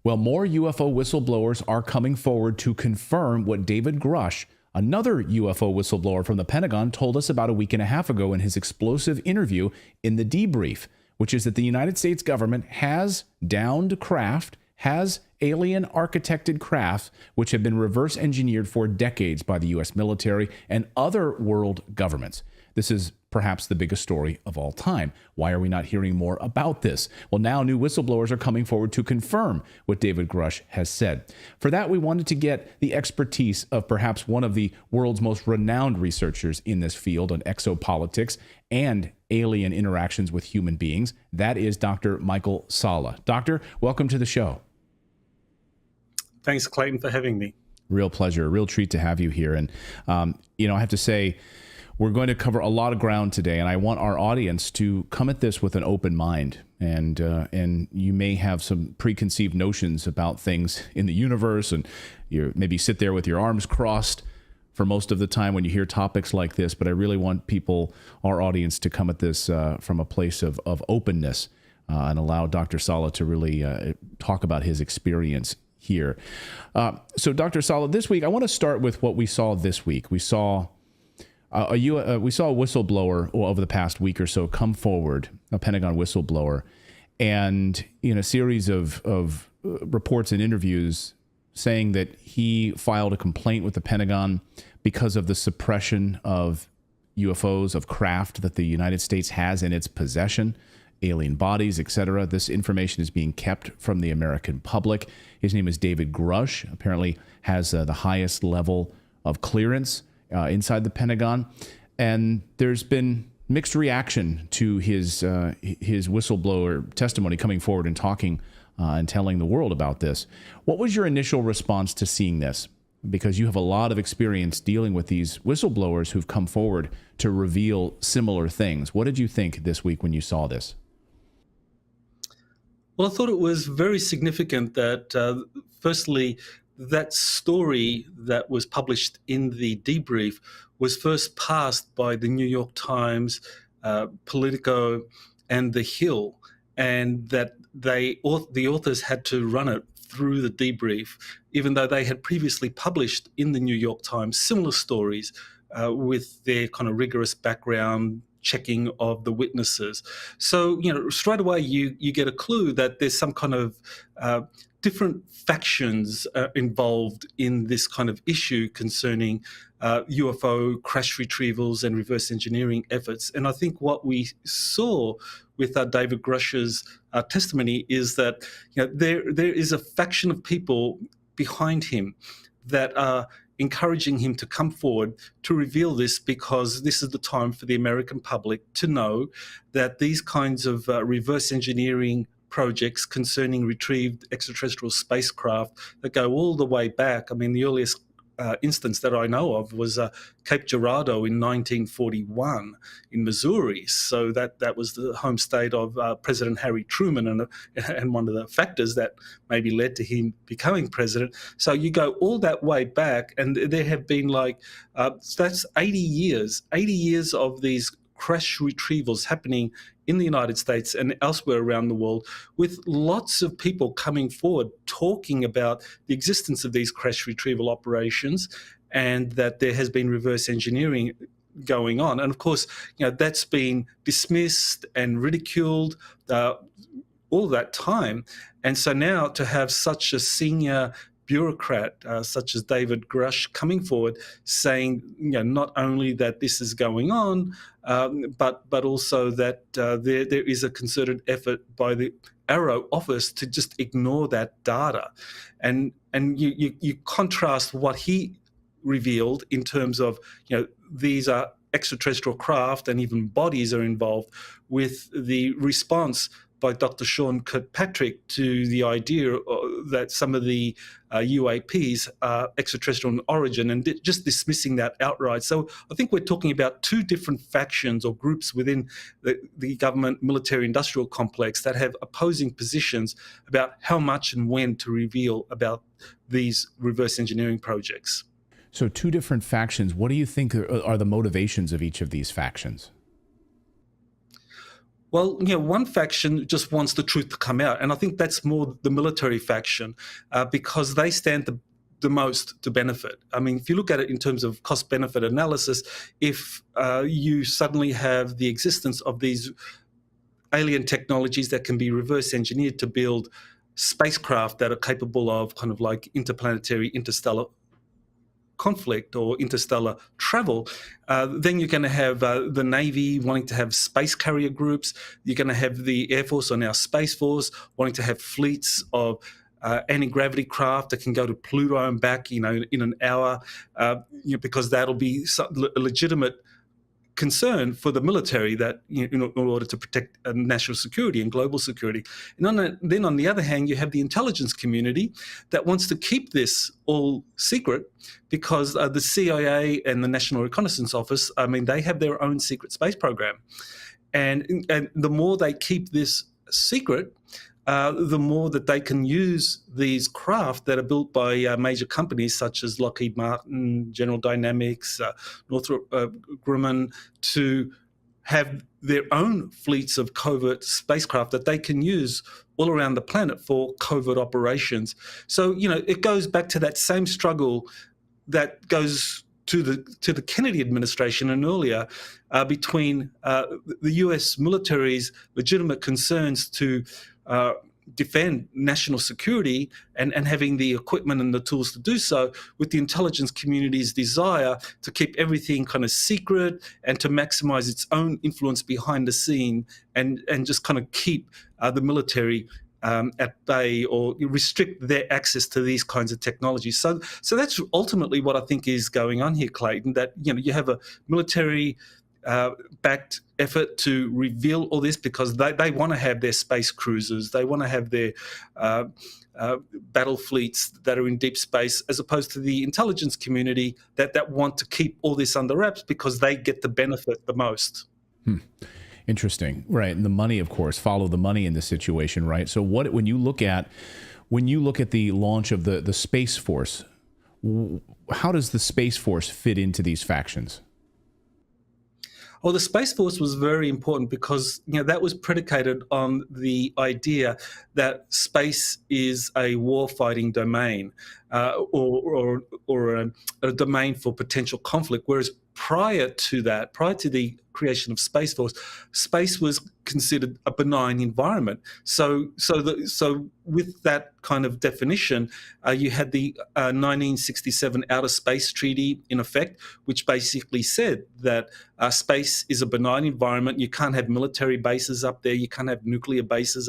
Well, more UFO whistleblowers are coming forward to confirm what David Grush, another UFO whistleblower from the Pentagon, told us about a week and a half ago in his explosive interview in The Debrief, which is that the United States government has downed craft, has alien architected craft, which have been reverse engineered for decades by the U.S. military and other world governments. This is perhaps the biggest story of all time. Why are we not hearing more about this? Well, now new whistleblowers are coming forward to confirm what David Grush has said. For that, we wanted to get the expertise of perhaps one of the world's most renowned researchers in this field on exopolitics and alien interactions with human beings. That is Dr. Michael Salla. Doctor, welcome to the show. Thanks, Clayton, for having me. Real pleasure, a real treat to have you here. And, I have to say, we're going to cover a lot of ground today, and I want our audience to come at this with an open mind. And you may have some preconceived notions about things in the universe, and you maybe sit there with your arms crossed for most of the time when you hear topics like this. But I really want our audience, to come at this from a place of openness and allow Dr. Salla to really talk about his experience here. So, Dr. Salla, this week, I want to start with what we saw this week. We saw a whistleblower over the past week or so come forward, a Pentagon whistleblower, and in a series of reports and interviews saying that he filed a complaint with the Pentagon because of the suppression of UFOs, of craft that the United States has in its possession, alien bodies, etc. This information is being kept from the American public. His name is David Grush, apparently has the highest level of clearance inside the Pentagon. And there's been mixed reaction to his whistleblower testimony, coming forward and talking and telling the world about this. What was your initial response to seeing this? Because you have a lot of experience dealing with these whistleblowers who've come forward to reveal similar things. What did you think this week when you saw this? Well, I thought it was very significant that, firstly, that story that was published in the debrief was first passed by the New York Times, Politico, and The Hill, and that the authors had to run it through the debrief, even though they had previously published in the New York Times similar stories with their kind of rigorous background checking of the witnesses. So, straight away you get a clue that there's some kind of different factions involved in this kind of issue concerning UFO crash retrievals and reverse engineering efforts. And I think what we saw with David Grush's testimony is that there is a faction of people behind him that are encouraging him to come forward to reveal this, because this is the time for the American public to know that these kinds of reverse engineering projects concerning retrieved extraterrestrial spacecraft that go all the way back. I mean, the earliest instance that I know of was Cape Girardeau in 1941 in Missouri. So that was the home state of President Harry Truman, and one of the factors that maybe led to him becoming president. So you go all that way back, and there have been that's 80 years of these crash retrievals happening in the United States and elsewhere around the world, with lots of people coming forward talking about the existence of these crash retrieval operations, and that there has been reverse engineering going on. And of course, that's been dismissed and ridiculed all that time. And so now to have such a senior bureaucrat such as David Grush coming forward saying, not only that this is going on, but also that there is a concerted effort by the Arrow office to just ignore that data, and you contrast what he revealed in terms of these are extraterrestrial craft and even bodies are involved, with the response by Dr. Sean Kirkpatrick to the idea that some of the UAPs are extraterrestrial in origin, and just dismissing that outright. So I think we're talking about two different factions or groups within the government military-industrial complex that have opposing positions about how much and when to reveal about these reverse engineering projects. So two different factions. What do you think are the motivations of each of these factions? Well, one faction just wants the truth to come out, and I think that's more the military faction because they stand the most to benefit. I mean, if you look at it in terms of cost-benefit analysis, if you suddenly have the existence of these alien technologies that can be reverse engineered to build spacecraft that are capable of kind of like interplanetary, interstellar conflict or interstellar travel, then you're going to have the Navy wanting to have space carrier groups. You're going to have the Air Force, or now Space Force, wanting to have fleets of anti-gravity craft that can go to Pluto and back, in an hour, because that'll be a legitimate concern for the military, that in order to protect national security and global security. And then on the other hand, you have the intelligence community that wants to keep this all secret, because the CIA and the National Reconnaissance Office, they have their own secret space program. And the more they keep this secret, the more that they can use these craft that are built by major companies such as Lockheed Martin, General Dynamics, Northrop Grumman, to have their own fleets of covert spacecraft that they can use all around the planet for covert operations. So, it goes back to that same struggle that goes to the Kennedy administration and earlier, between the US military's legitimate concerns to defend national security and having the equipment and the tools to do so, with the intelligence community's desire to keep everything kind of secret and to maximize its own influence behind the scene and just kind of keep the military at bay, or restrict their access to these kinds of technologies. So that's ultimately what I think is going on here, Clayton, that you have a military backed effort to reveal all this, because they want to have their space cruisers, they want to have their battle fleets that are in deep space, as opposed to the intelligence community that want to keep all this under wraps because they get the benefit the most. Interesting, right? And the money, of course, follow the money in this situation, right? So when you look at the launch of the Space Force, how does the Space Force fit into these factions? Well, the Space Force was very important because that was predicated on the idea that space is a war-fighting domain, or a domain for potential conflict. Whereas prior to the creation of Space Force, space was considered a benign environment. So with that kind of definition, you had the 1967 Outer Space Treaty in effect, which basically said that space is a benign environment. You can't have military bases up there. You can't have nuclear bases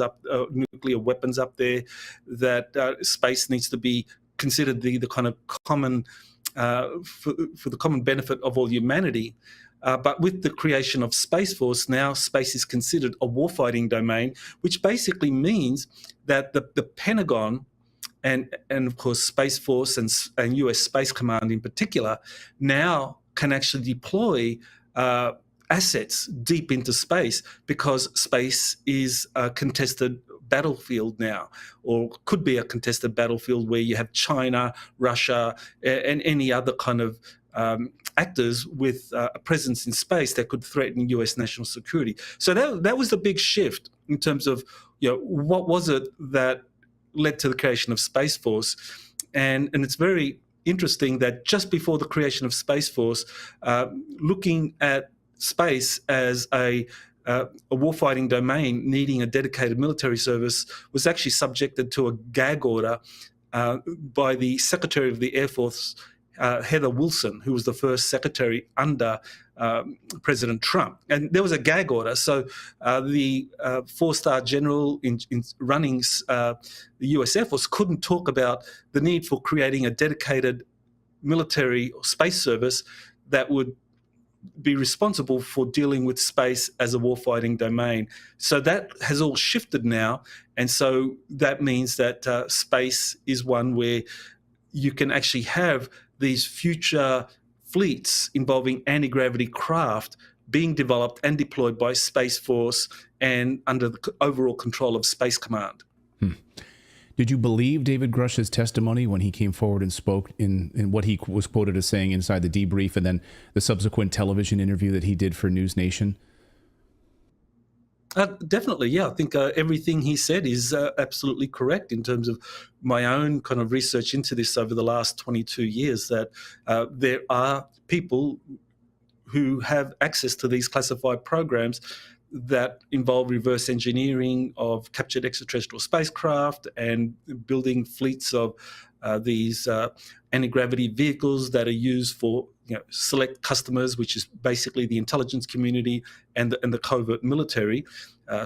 nuclear weapons up there. That space needs to be considered the kind of common for the common benefit of all humanity. But with the creation of Space Force, now space is considered a warfighting domain, which basically means that the Pentagon and of course Space Force and US Space Command in particular now can actually deploy assets deep into space, because space is a contested battlefield now, or could be a contested battlefield where you have China, Russia, and any other kind of actors with a presence in space that could threaten US national security. So that was the big shift in terms of what was it that led to the creation of Space Force. And it's very interesting that just before the creation of Space Force, looking at space as a warfighting domain needing a dedicated military service was actually subjected to a gag order by the Secretary of the Air Force, Heather Wilson, who was the first secretary under President Trump. And there was a gag order. So the four-star general in running the US Air Force couldn't talk about the need for creating a dedicated military or space service that would be responsible for dealing with space as a warfighting domain. So that has all shifted now. And so that means that space is one where you can actually have these future fleets involving anti-gravity craft being developed and deployed by Space Force and under the overall control of Space Command. Did you believe David Grush's testimony when he came forward and spoke in what he was quoted as saying inside the debrief, and then the subsequent television interview that he did for News Nation? Definitely, yeah. I think everything he said is absolutely correct in terms of my own kind of research into this over the last 22 years, that there are people who have access to these classified programs that involve reverse engineering of captured extraterrestrial spacecraft and building fleets of these anti-gravity vehicles that are used for select customers, which is basically the intelligence community and the covert military,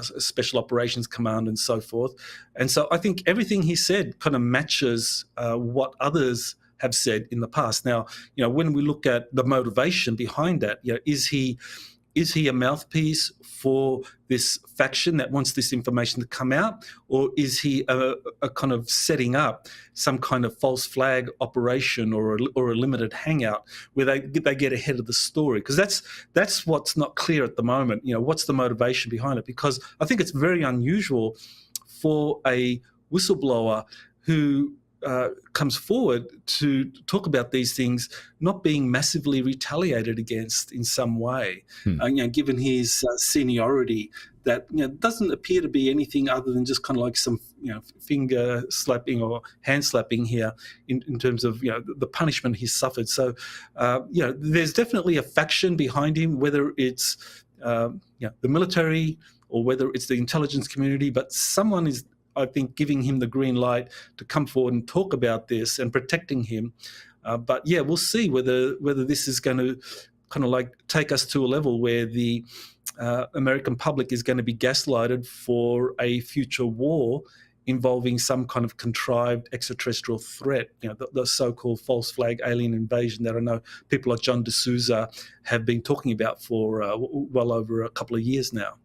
special operations command and so forth. And so I think everything he said kind of matches what others have said in the past. Now, when we look at the motivation behind that, is he a mouthpiece for this faction that wants this information to come out, or is he a kind of setting up some kind of false flag operation or a limited hangout where they get ahead of the story? Because that's what's not clear at the moment. What's the motivation behind it? Because I think it's very unusual for a whistleblower who comes forward to talk about these things not being massively retaliated against in some way, given his seniority, that doesn't appear to be anything other than just kind of like some finger slapping or hand slapping here in terms of the punishment he's suffered. So there's definitely a faction behind him, whether it's the military or whether it's the intelligence community, but someone is, I think, giving him the green light to come forward and talk about this and protecting him. But we'll see whether this is going to kind of like take us to a level where the American public is going to be gaslighted for a future war involving some kind of contrived extraterrestrial threat, the so-called false flag alien invasion that I know people like John D'Souza have been talking about for well over a couple of years now.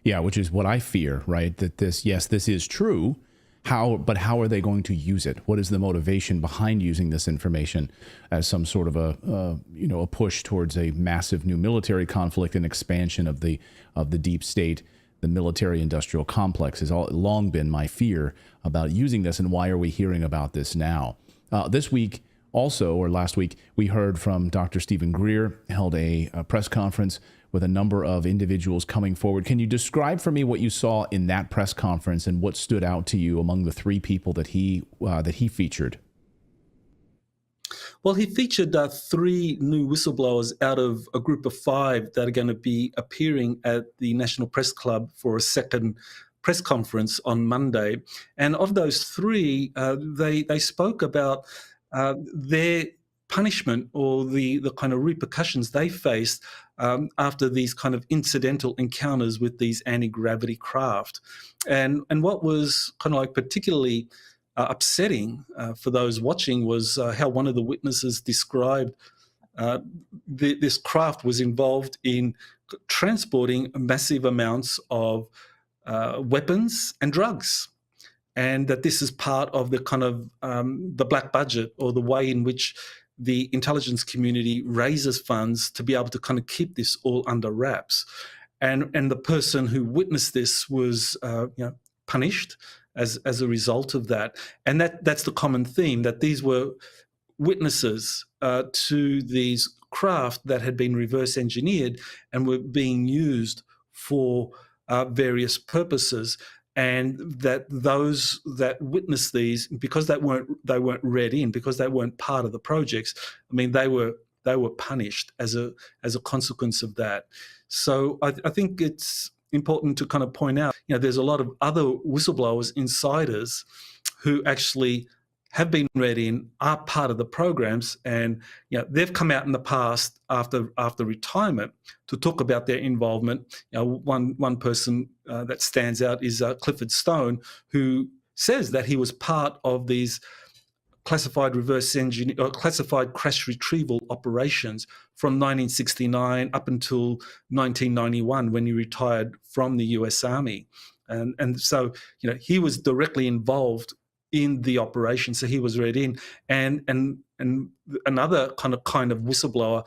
Yeah, which is what I fear, right? That this is true. But how are they going to use it? What is the motivation behind using this information as some sort of a push towards a massive new military conflict and expansion of the deep state? The military-industrial complex has long been my fear about using this, and why are we hearing about this now? This week, also, or last week, we heard from Dr. Stephen Greer, held a press conference with a number of individuals coming forward. Can you describe for me what you saw in that press conference and what stood out to you among the three people that he featured? Well, he featured three new whistleblowers out of a group of 5 that are going to be appearing at the National Press Club for a second press conference on Monday. And of those 3, they spoke about their punishment or the kind of repercussions they faced after these kind of incidental encounters with these anti-gravity craft. And what was kind of like particularly upsetting for those watching was how one of the witnesses described this craft was involved in transporting massive amounts of weapons and drugs. And that this is part of the kind of the black budget, or the way in which the intelligence community raises funds to be able to kind of keep this all under wraps. And the person who witnessed this was punished as a result of that. And that's the common theme, that these were witnesses to these craft that had been reverse engineered and were being used for various purposes. And that those that witnessed these, because they weren't read in, because they weren't part of the projects, I mean, they were punished as a consequence of that. So I think it's important to kind of point out, there's a lot of other whistleblowers, insiders, who actually have been read in, are part of the programs, and they've come out in the past after retirement to talk about their involvement. One person that stands out is Clifford Stone, who says that he was part of these classified classified crash retrieval operations from 1969 up until 1991, when he retired from the U.S. Army, and so he was directly involved in the operation, so he was read in. And another kind of whistleblower,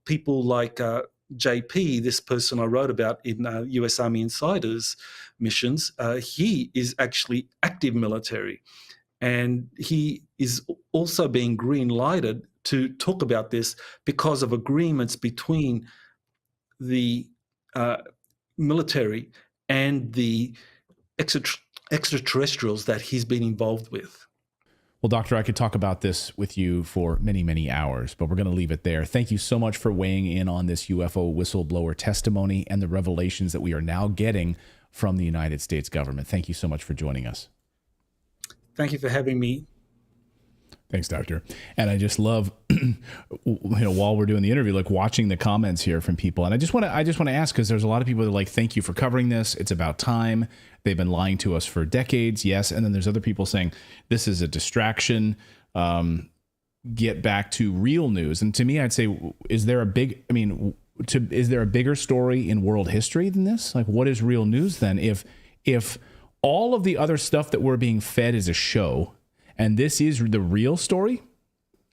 people like JP, this person I wrote about in US Army Insiders missions, he is actually active military, and he is also being green lighted to talk about this because of agreements between the military and the extraterrestrials that he's been involved with. Well, Doctor, I could talk about this with you for many, many hours, but we're going to leave it there. Thank you so much for weighing in on this UFO whistleblower testimony and the revelations that we are now getting from the United States government. Thank you so much for joining us. Thank you for having me. Thanks, Doctor. And I just love, while we're doing the interview, like watching the comments here from people. And I just want to ask, because there's a lot of people that are like, thank you for covering this. It's about time. They've been lying to us for decades. Yes. And then there's other people saying this is a distraction. Get back to real news. And to me, I'd say, is there a bigger story in world history than this? Like, what is real news then? If all of the other stuff that we're being fed is a show, and this is the real story.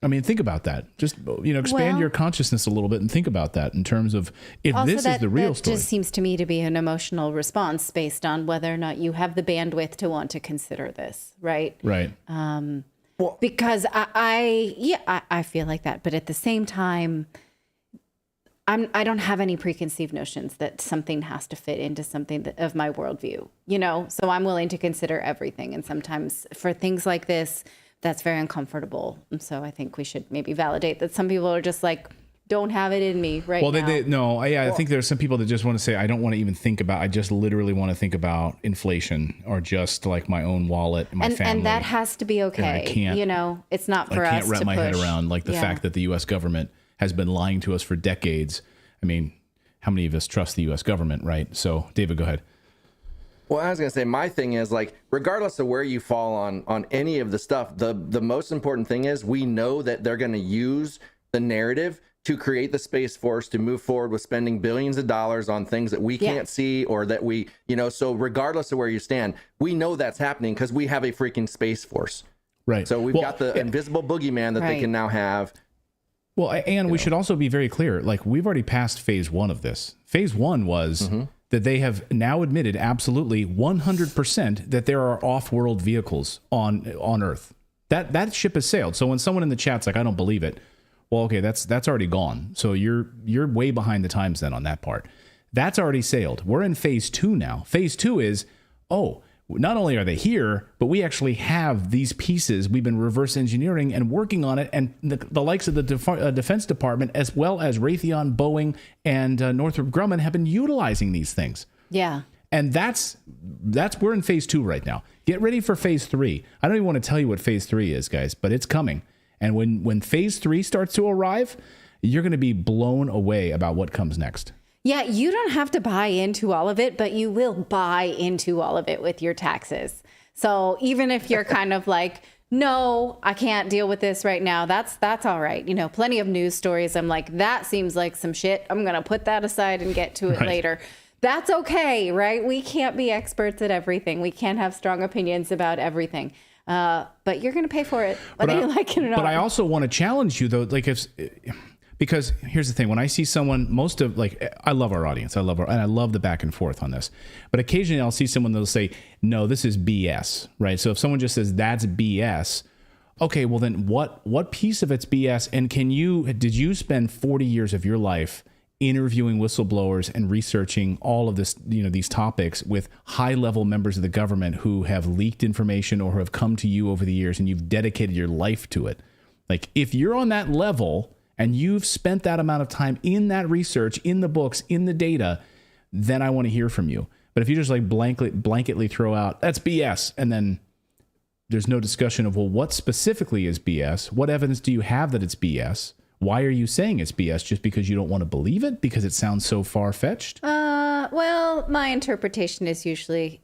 I mean, think about that. Just, expand your consciousness a little bit and think about that in terms of if this is the real story. It just seems to me to be an emotional response based on whether or not you have the bandwidth to want to consider this, right? Right. Because I feel like that. But at the same time, I don't have any preconceived notions that something has to fit into something of my worldview, so I'm willing to consider everything. And sometimes for things like this, that's very uncomfortable. And so I think we should maybe validate that some people are just like, don't have it in me right now. I think there's some people that just want to say, I don't want to even think about, I just literally want to think about inflation or just like my own wallet, my family. And that has to be okay. I can't, it's not for us to push. I can't wrap my head around like the fact that the U.S. government has been lying to us for decades. I mean, how many of us trust the U.S. government, right? So, David, go ahead. Well, I was going to say, my thing is, like, regardless of where you fall on any of the stuff, the most important thing is we know that they're going to use the narrative to create the Space Force to move forward with spending billions of dollars on things that we can't see or that we, so regardless of where you stand, we know that's happening because we have a freaking Space Force. Right. So we've got the invisible boogeyman that they can now have. Well, and we should also be very clear, like we've already passed phase 1 of this. Phase 1 was that they have now admitted absolutely 100% that there are off-world vehicles on Earth. That ship has sailed. So when someone in the chat's like, I don't believe it, well, okay, that's already gone. So you're way behind the times then on that part. That's already sailed. We're in phase 2 now. Phase 2 is, not only are they here, but we actually have these pieces. We've been reverse engineering and working on it. And the likes of the Defense Department, as well as Raytheon, Boeing, and Northrop Grumman have been utilizing these things. Yeah. And we're in phase 2 right now. Get ready for phase 3. I don't even want to tell you what phase 3 is, guys, but it's coming. And when phase 3 starts to arrive, you're going to be blown away about what comes next. Yeah, you don't have to buy into all of it, but you will buy into all of it with your taxes. So even if you're kind of like, no, I can't deal with this right now, that's all right. Plenty of news stories. I'm like, that seems like some shit. I'm going to put that aside and get to it later. That's okay, right? We can't be experts at everything. We can't have strong opinions about everything. But you're going to pay for it, whether you like it or not. But I also want to challenge you, though, because here's the thing. When I see someone, I love our audience. And I love the back and forth on this. But occasionally I'll see someone that'll say, no, this is BS, right? So if someone just says that's BS, okay, well then what piece of it's BS? And did you spend 40 years of your life interviewing whistleblowers and researching all of this, these topics with high-level members of the government who have leaked information or who have come to you over the years and you've dedicated your life to it? Like, if you're on that level and you've spent that amount of time in that research, in the books, in the data, then I want to hear from you. But if you just like blanketly throw out, that's BS, and then there's no discussion of, well, what specifically is BS? What evidence do you have that it's BS? Why are you saying it's BS? Just because you don't want to believe it? Because it sounds so far-fetched? Well, my interpretation is usually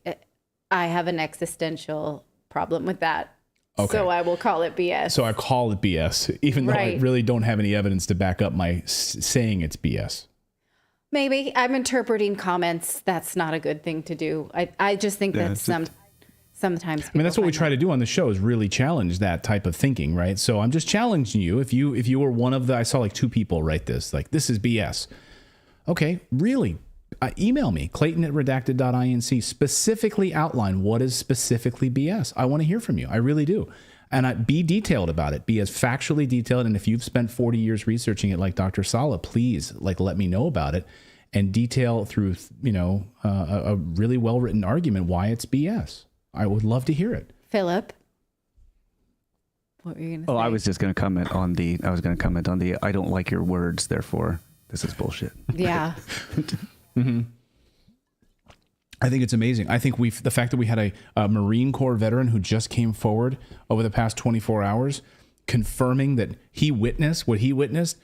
I have an existential problem with that. Okay. So I will call it BS. So I call it BS, even though I really don't have any evidence to back up my saying it's BS. Maybe. I'm interpreting comments. That's not a good thing to do. I just think that sometimes that's what we try to do on the show, is really challenge that type of thinking, right? So I'm just challenging you. If you were one of I saw like 2 people write this, like, this is BS. Okay, really? Email me, Clayton@redacted.inc. Specifically outline what is specifically BS. I want to hear from you. I really do. And be detailed about it. Be as factually detailed. And if you've spent 40 years researching it like Dr. Salla, please let me know about it and detail through, a really well-written argument why it's BS. I would love to hear it. Philip, what were you going to say? I was just going to comment on the I don't like your words, therefore this is bullshit. Yeah. Mm-hmm. I think it's amazing. I think the fact that we had a Marine Corps veteran who just came forward over the past 24 hours confirming that he witnessed what he witnessed.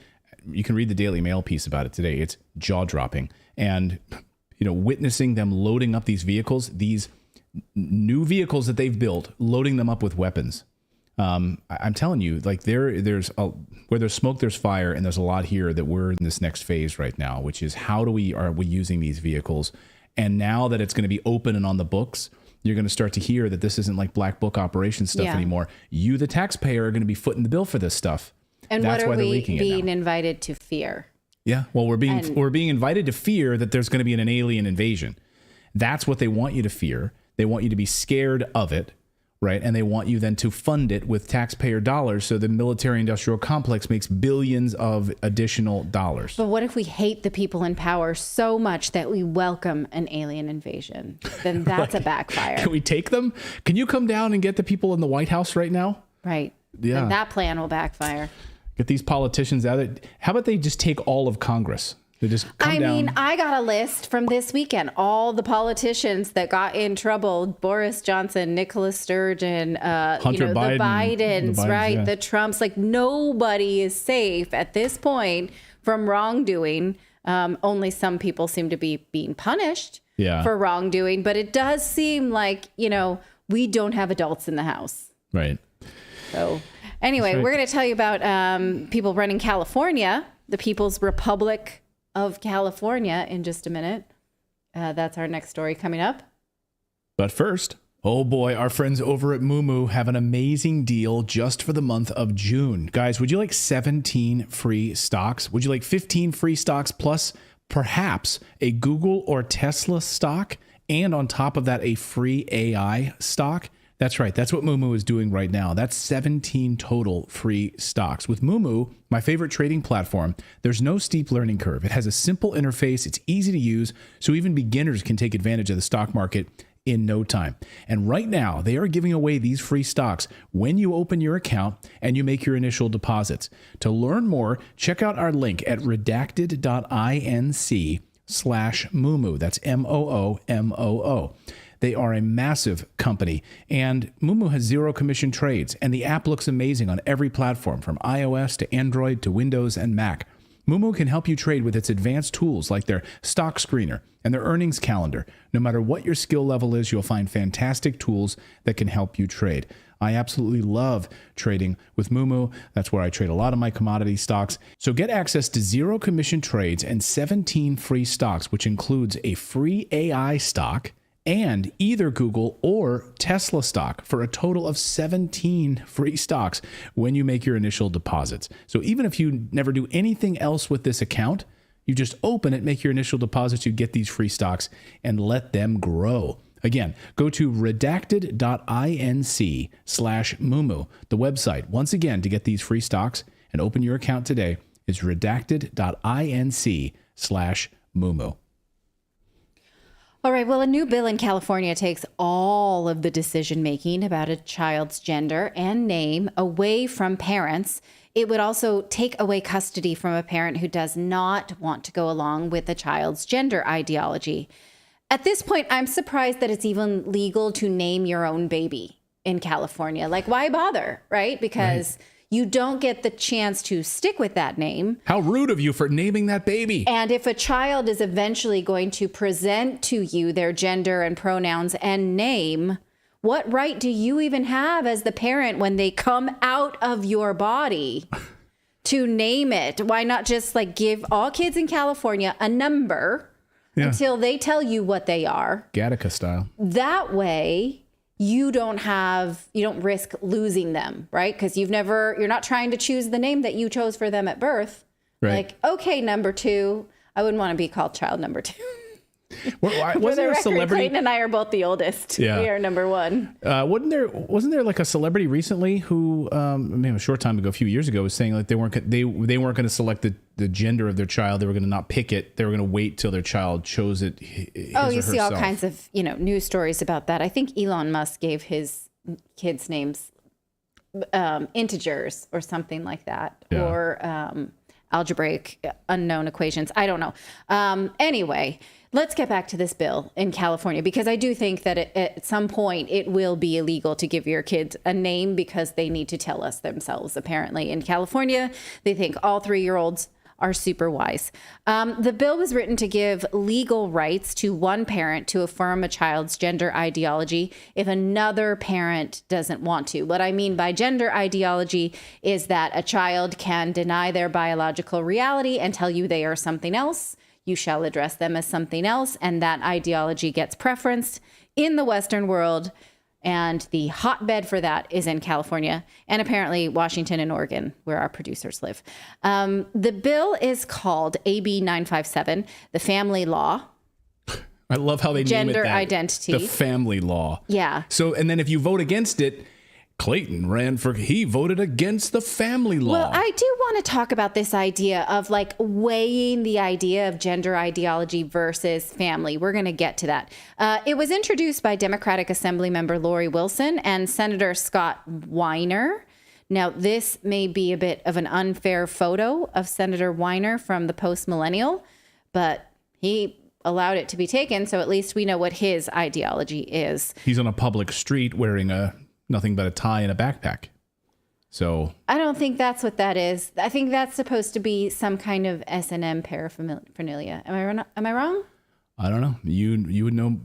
You can read the Daily Mail piece about it today. It's jaw-dropping. And, witnessing them loading up these vehicles, these new vehicles that they've built, loading them up with weapons. I'm telling you, like where there's smoke, there's fire, and there's a lot here that we're in this next phase right now, which is are we using these vehicles? And now that it's going to be open and on the books, you're going to start to hear that this isn't like black book operation stuff anymore. You, the taxpayer, are going to be footing the bill for this stuff. And that's what why are they're we leaking being it now. invited to fear? Yeah, well, we're being invited to fear that there's going to be an alien invasion. That's what they want you to fear. They want you to be scared of it, right? And they want you then to fund it with taxpayer dollars, so the military-industrial complex makes billions of additional dollars. But what if we hate the people in power so much that we welcome an alien invasion? Then that's a backfire. Can we take them? Can you come down and get the people in the White House right now? Right. Yeah. And that plan will backfire. Get these politicians out of it. How about they just take all of Congress? They just come down. I got a list from this weekend. All the politicians that got in trouble: Boris Johnson, Nicola Sturgeon, Hunter Biden, the Bidens, right? yeah. The Trumps. Like, nobody is safe at this point from wrongdoing. Only some people seem to be being punished for wrongdoing. But it does seem like, we don't have adults in the house. Right. So anyway, we're going to tell you about people running California, the People's Republic of California, in just a minute. That's our next story coming up. But first, oh boy, our friends over at Moomoo have an amazing deal just for the month of June. Guys, would you like 17 free stocks? Would you like 15 free stocks plus perhaps a Google or Tesla stock? And on top of that, a free AI stock? That's right. That's what Moomoo is doing right now. That's 17 total free stocks. With Moomoo, my favorite trading platform, there's no steep learning curve. It has a simple interface. It's easy to use, so even beginners can take advantage of the stock market in no time. And right now, they are giving away these free stocks when you open your account and you make your initial deposits. To learn more, check out our link at redacted.inc/Moomoo. That's MOOMOO. They are a massive company, and Moomoo has zero commission trades, and the app looks amazing on every platform, from iOS to Android to Windows and Mac. Moomoo can help you trade with its advanced tools like their stock screener and their earnings calendar. No matter what your skill level is, you'll find fantastic tools that can help you trade. I absolutely love trading with Moomoo. That's where I trade a lot of my commodity stocks. So get access to zero commission trades and 17 free stocks, which includes a free AI stock and either Google or Tesla stock, for a total of 17 free stocks when you make your initial deposits. So even if you never do anything else with this account, you just open it, make your initial deposits, you get these free stocks, and let them grow. Again, go to redacted.inc/Moomoo, the website, once again, to get these free stocks and open your account today. It's redacted.inc/Moomoo. All right. Well, a new bill in California takes all of the decision-making about a child's gender and name away from parents. It would also take away custody from a parent who does not want to go along with a child's gender ideology. At this point, I'm surprised that it's even legal to name your own baby in California. Like, why bother, right? Because you don't get the chance to stick with that name. How rude of you for naming that baby. And if a child is eventually going to present to you their gender and pronouns and name, what right do you even have as the parent when they come out of your body to name it? Why not just give all kids in California a number until they tell you what they are? Gattaca style. That way, you don't risk losing them, right? Because you're not trying to choose the name that you chose for them at birth. Right. Okay, number 2, I wouldn't want to be called child number 2. Wasn't there a celebrity? Clayton and I are both the oldest. Yeah. We are number 1. Wasn't there like a celebrity recently who, maybe a short time ago, a few years ago, was saying like they weren't going to select the gender of their child. They were going to not pick it. They were going to wait till their child chose it. You see all kinds of news stories about that. I think Elon Musk gave his kids names integers or something like that, or algebraic unknown equations. I don't know. Anyway, Let's get back to this bill in California, because I do think that at some point it will be illegal to give your kids a name because they need to tell us themselves. Apparently in California, they think all 3-year-olds are super wise. The bill was written to give legal rights to one parent to affirm a child's gender ideology if another parent doesn't want to. What I mean by gender ideology is that a child can deny their biological reality and tell you they are something else. You shall address them as something else, and that ideology gets preferenced in the Western world. And the hotbed for that is in California and apparently Washington and Oregon, where our producers live. The bill is called AB 957, the family law. I love how they name it Gender that. identity. The family law. Yeah. So, and then if you vote against it, Clayton he voted against the family law. Well, I do want to talk about this idea of like weighing the idea of gender ideology versus family. We're going to get to that. It was introduced by Democratic Assembly member Lori Wilson and Senator Scott Weiner. Now, this may be a bit of an unfair photo of Senator Weiner from the Post-Millennial, but he allowed it to be taken, so at least we know what his ideology is. He's on a public street wearing nothing but a tie and a backpack. So I don't think that's what that is. I think that's supposed to be some kind of S&M paraphernalia. Am I wrong? I don't know. You would know.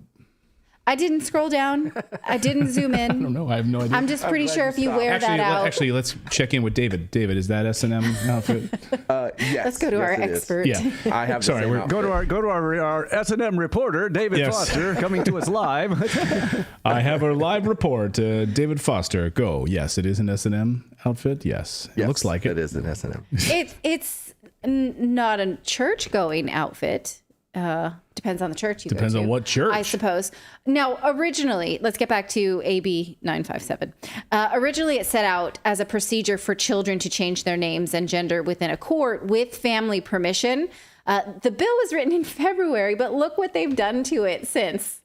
I didn't scroll down. I didn't zoom in. I don't know. I have no idea. I'm just pretty sure if you wear that out. Actually, let's check in with David. David, is that S&M outfit? Yes. Let's go to our expert. Yeah. I have. Sorry, go to our S&M reporter, David Foster, coming to us live. I have our live report. David Foster, go. Yes, it is an S&M outfit. Yes, it looks like it. It is an S&M. It's not a church-going outfit. Depends on the church you go to. Depends on what church, I suppose. Now, originally, let's get back to AB 957. Originally, it set out as a procedure for children to change their names and gender within a court with family permission. The bill was written in February, but look what they've done to it since.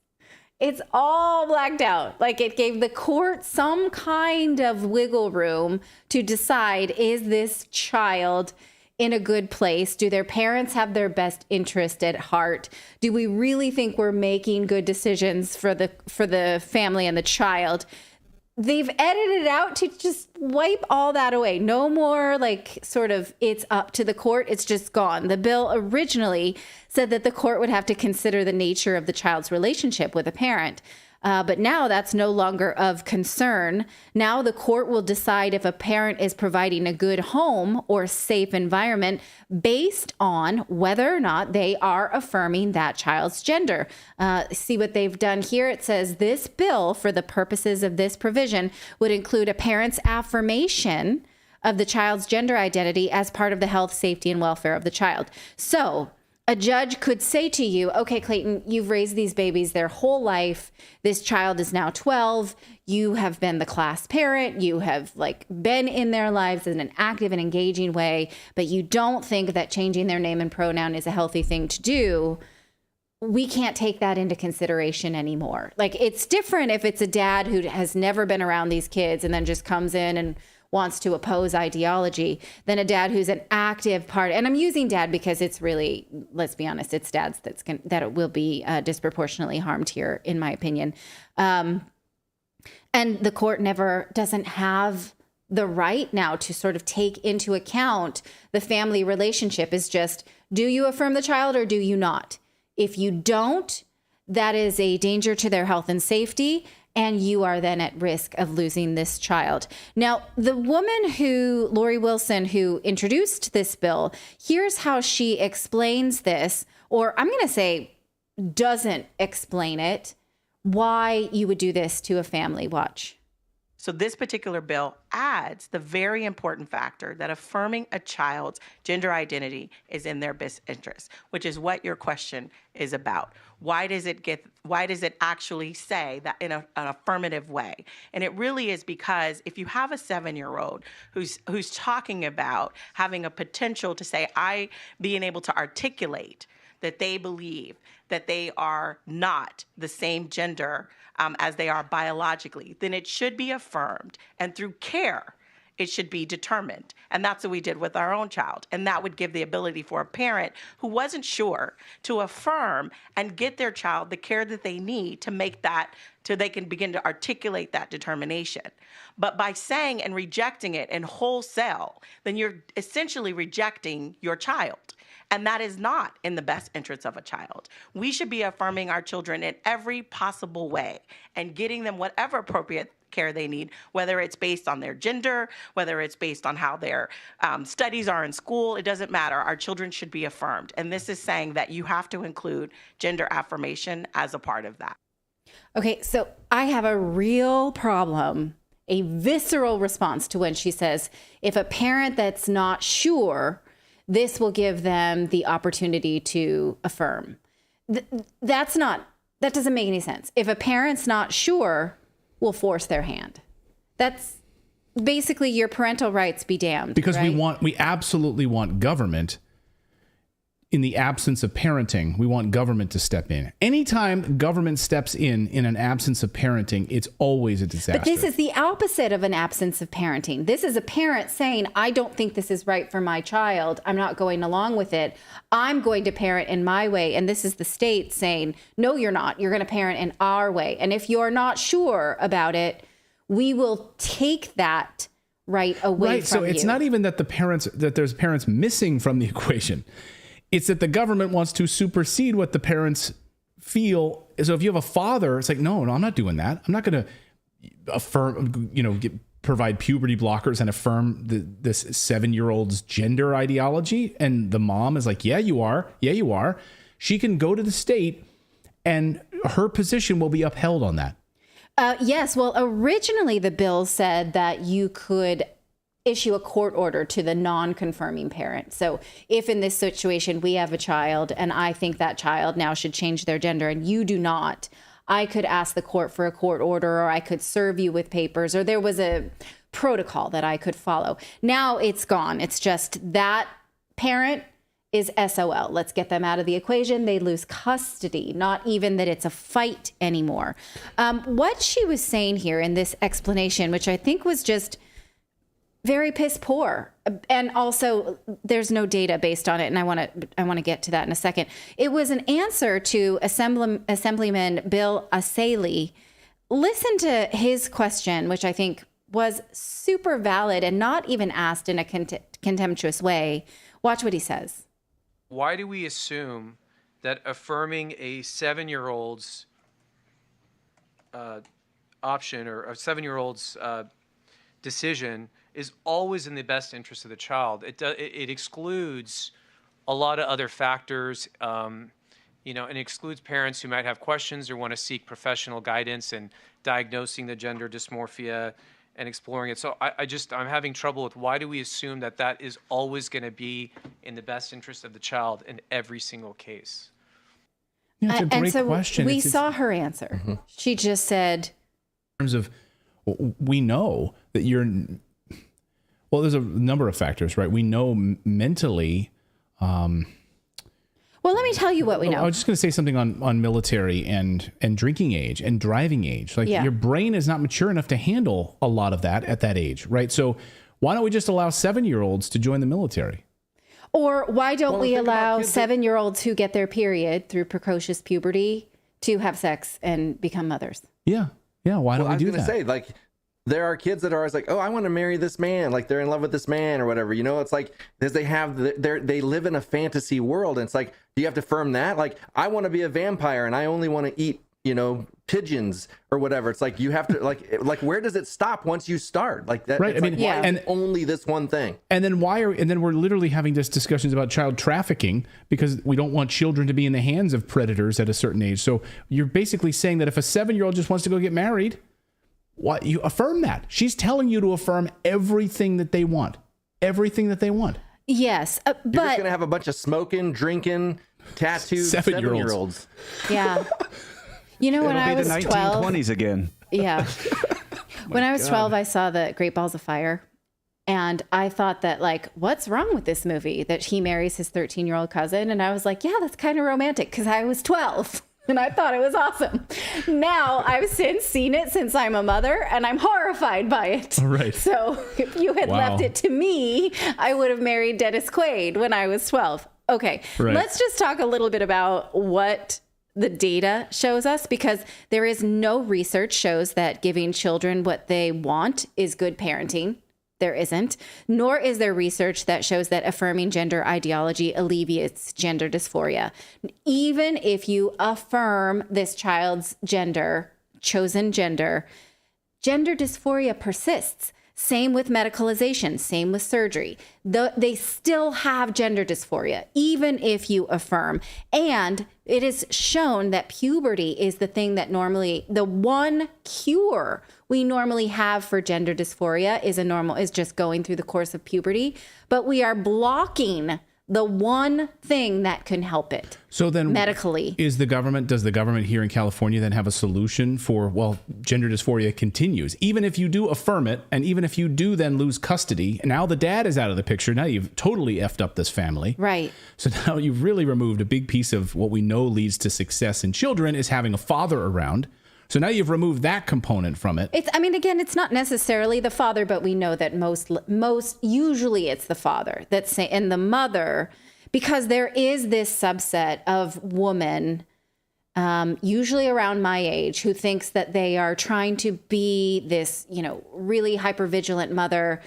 It's all blacked out. Like, it gave the court some kind of wiggle room to decide, is this child in a good place? Do their parents have their best interest at heart? Do we really think we're making good decisions for the family and the child? They've edited it out to just wipe all that away. No more like sort of it's up to the court. It's just gone. The bill originally said that the court would have to consider the nature of the child's relationship with a parent. But now that's no longer of concern. Now the court will decide if a parent is providing a good home or safe environment based on whether or not they are affirming that child's gender. See what they've done here? It says this bill, for the purposes of this provision, would include a parent's affirmation of the child's gender identity as part of the health, safety, and welfare of the child. So a judge could say to you, okay, Clayton, you've raised these babies their whole life. This child is now 12. You have been the class parent. You have been in their lives in an active and engaging way, but you don't think that changing their name and pronoun is a healthy thing to do. We can't take that into consideration anymore. It's different if it's a dad who has never been around these kids and then just comes in and wants to oppose ideology than a dad who's an active part. And I'm using dad because it's really, let's be honest, it's dads that will be disproportionately harmed here, in my opinion. And the court doesn't have the right now to sort of take into account the family relationship. Is just, do you affirm the child or do you not? If you don't, that is a danger to their health and safety, and you are then at risk of losing this child. Now, the woman Lori Wilson, who introduced this bill, here's how she explains this, or I'm going to say doesn't explain it, why you would do this to a family. Watch. So this particular bill adds the very important factor that affirming a child's gender identity is in their best interest, which is what your question is about. Why does it actually say that in an affirmative way? And it really is because if you have a 7-year-old who's talking about having a potential to say, being able to articulate that they believe that they are not the same gender as they are biologically, then it should be affirmed. And through care, it should be determined. And that's what we did with our own child. And that would give the ability for a parent who wasn't sure to affirm and get their child the care that they need to make that, so they can begin to articulate that determination. But by saying and rejecting it in wholesale, then you're essentially rejecting your child. And that is not in the best interests of a child. We should be affirming our children in every possible way and getting them whatever appropriate care they need, whether it's based on their gender, whether it's based on how their studies are in school. It doesn't matter. Our children should be affirmed. And this is saying that you have to include gender affirmation as a part of that. Okay, so I have a real problem, a visceral response to when she says, if a parent that's not sure, this will give them the opportunity to affirm. That doesn't make any sense. If a parent's not sure, we'll force their hand. That's basically your parental rights be damned. Because right? we absolutely want government. In the absence of parenting, we want government to step in. Anytime government steps in an absence of parenting, it's always a disaster. But this is the opposite of an absence of parenting. This is a parent saying, I don't think this is right for my child. I'm not going along with it. I'm going to parent in my way. And this is the state saying, no, you're not. You're going to parent in our way. And if you're not sure about it, we will take that right away right, from you. So it's not even that there's parents missing from the equation. It's that the government wants to supersede what the parents feel. So if you have a father, it's like, no, I'm not doing that. I'm not going to affirm, provide puberty blockers and affirm this 7-year-old's gender ideology. And the mom is like, yeah, you are. Yeah, you are. She can go to the state and her position will be upheld on that. Yes. Well, originally the bill said that you could issue a court order to the non-confirming parent. So if in this situation we have a child and I think that child now should change their gender and you do not, I could ask the court for a court order, or I could serve you with papers, or there was a protocol that I could follow. Now it's gone. It's just that parent is SOL. Let's get them out of the equation. They lose custody, not even that it's a fight anymore. What she was saying here in this explanation, which I think was just very piss poor. And also there's no data based on it. And I want to get to that in a second. It was an answer to Assemblyman Bill Asali. Listen to his question, which I think was super valid and not even asked in a contemptuous way. Watch what he says. Why do we assume that affirming a 7-year-old's option or a 7-year-old's decision is always in the best interest of the child? It excludes a lot of other factors, and excludes parents who might have questions or want to seek professional guidance in diagnosing the gender dysmorphia and exploring it. So I'm having trouble with, why do we assume that that is always going to be in the best interest of the child in every single case? Yeah, it's a great question. We saw her answer. Mm-hmm. She just said, in terms of, we know that well, there's a number of factors, right? We know mentally. Well, let me tell you what we know. I was just going to say something on military and drinking age and driving age. Like your brain is not mature enough to handle a lot of that at that age, right? So why don't we just allow 7-year-olds to join the military? Or why don't we allow 7-year-olds who get their period through precocious puberty to have sex and become mothers? Yeah. Why don't we do that? I was going to say, there are kids that are always like, oh, I want to marry this man. Like, they're in love with this man or whatever. It's like, because they live in a fantasy world. And it's like, do you have to affirm that? Like, I want to be a vampire and I only want to eat, pigeons or whatever. It's like, you have to like, where does it stop once you start? Like that, right? And only this one thing. And then we're literally having this discussions about child trafficking because we don't want children to be in the hands of predators at a certain age. So you're basically saying that if a 7-year-old just wants to go get married, what, you affirm that. She's telling you to affirm everything that they want. Everything that they want. Yes. You're just going to have a bunch of smoking, drinking, tattooed 7-year-olds. Yeah. When I was 12. 1920s again. Yeah. When I was 12, I saw the Great Balls of Fire. And I thought that, what's wrong with this movie? That he marries his 13-year-old cousin. And I was like, yeah, that's kind of romantic because I was 12. And I thought it was awesome. Now, I've since seen it since I'm a mother, and I'm horrified by it. Right. So if you had left it to me, I would have married Dennis Quaid when I was 12. Okay, Right. Let's just talk a little bit about what the data shows us, because there is no research shows that giving children what they want is good parenting. There isn't, nor is there research that shows that affirming gender ideology alleviates gender dysphoria. Even if you affirm this child's gender, chosen gender, gender dysphoria persists. Same with medicalization, same with surgery. They still have gender dysphoria, even if you affirm. And it is shown that puberty is the thing that normally, the one cure we normally have for gender dysphoria is just going through the course of puberty. But we are blocking the one thing that can help it. So then medically. Does the government here in California then have a solution for, well, gender dysphoria continues, even if you do affirm it, and even if you do then lose custody, and now the dad is out of the picture, now you've totally effed up this family. Right. So now you've really removed a big piece of what we know leads to success in children is having a father around. So now you've removed that component from it. It's not necessarily the father, but we know that most usually it's the father and the mother, because there is this subset of women, usually around my age, who thinks that they are trying to be this, really hypervigilant mother,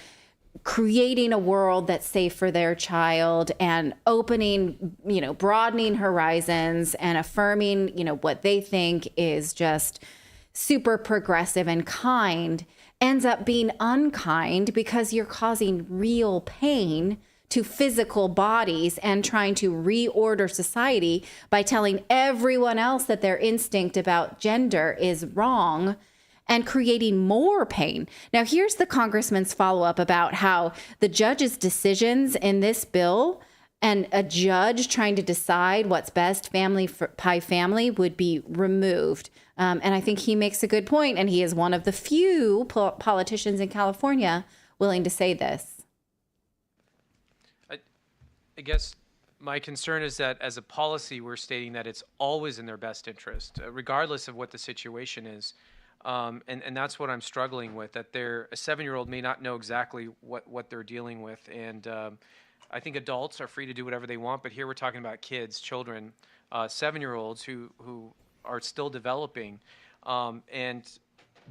creating a world that's safe for their child and opening, broadening horizons and affirming, what they think is just super progressive and kind, ends up being unkind because you're causing real pain to physical bodies and trying to reorder society by telling everyone else that their instinct about gender is wrong and creating more pain. Now, here's the congressman's follow-up about how the judge's decisions in this bill and a judge trying to decide what's best by family would be removed. And I think he makes a good point, and he is one of the few politicians in California willing to say this. I guess my concern is that as a policy, we're stating that it's always in their best interest, regardless of what the situation is. And that's what I'm struggling with, that a 7-year-old may not know exactly what they're dealing with. And I think adults are free to do whatever they want, but here we're talking about kids, children, 7-year-olds who are still developing. And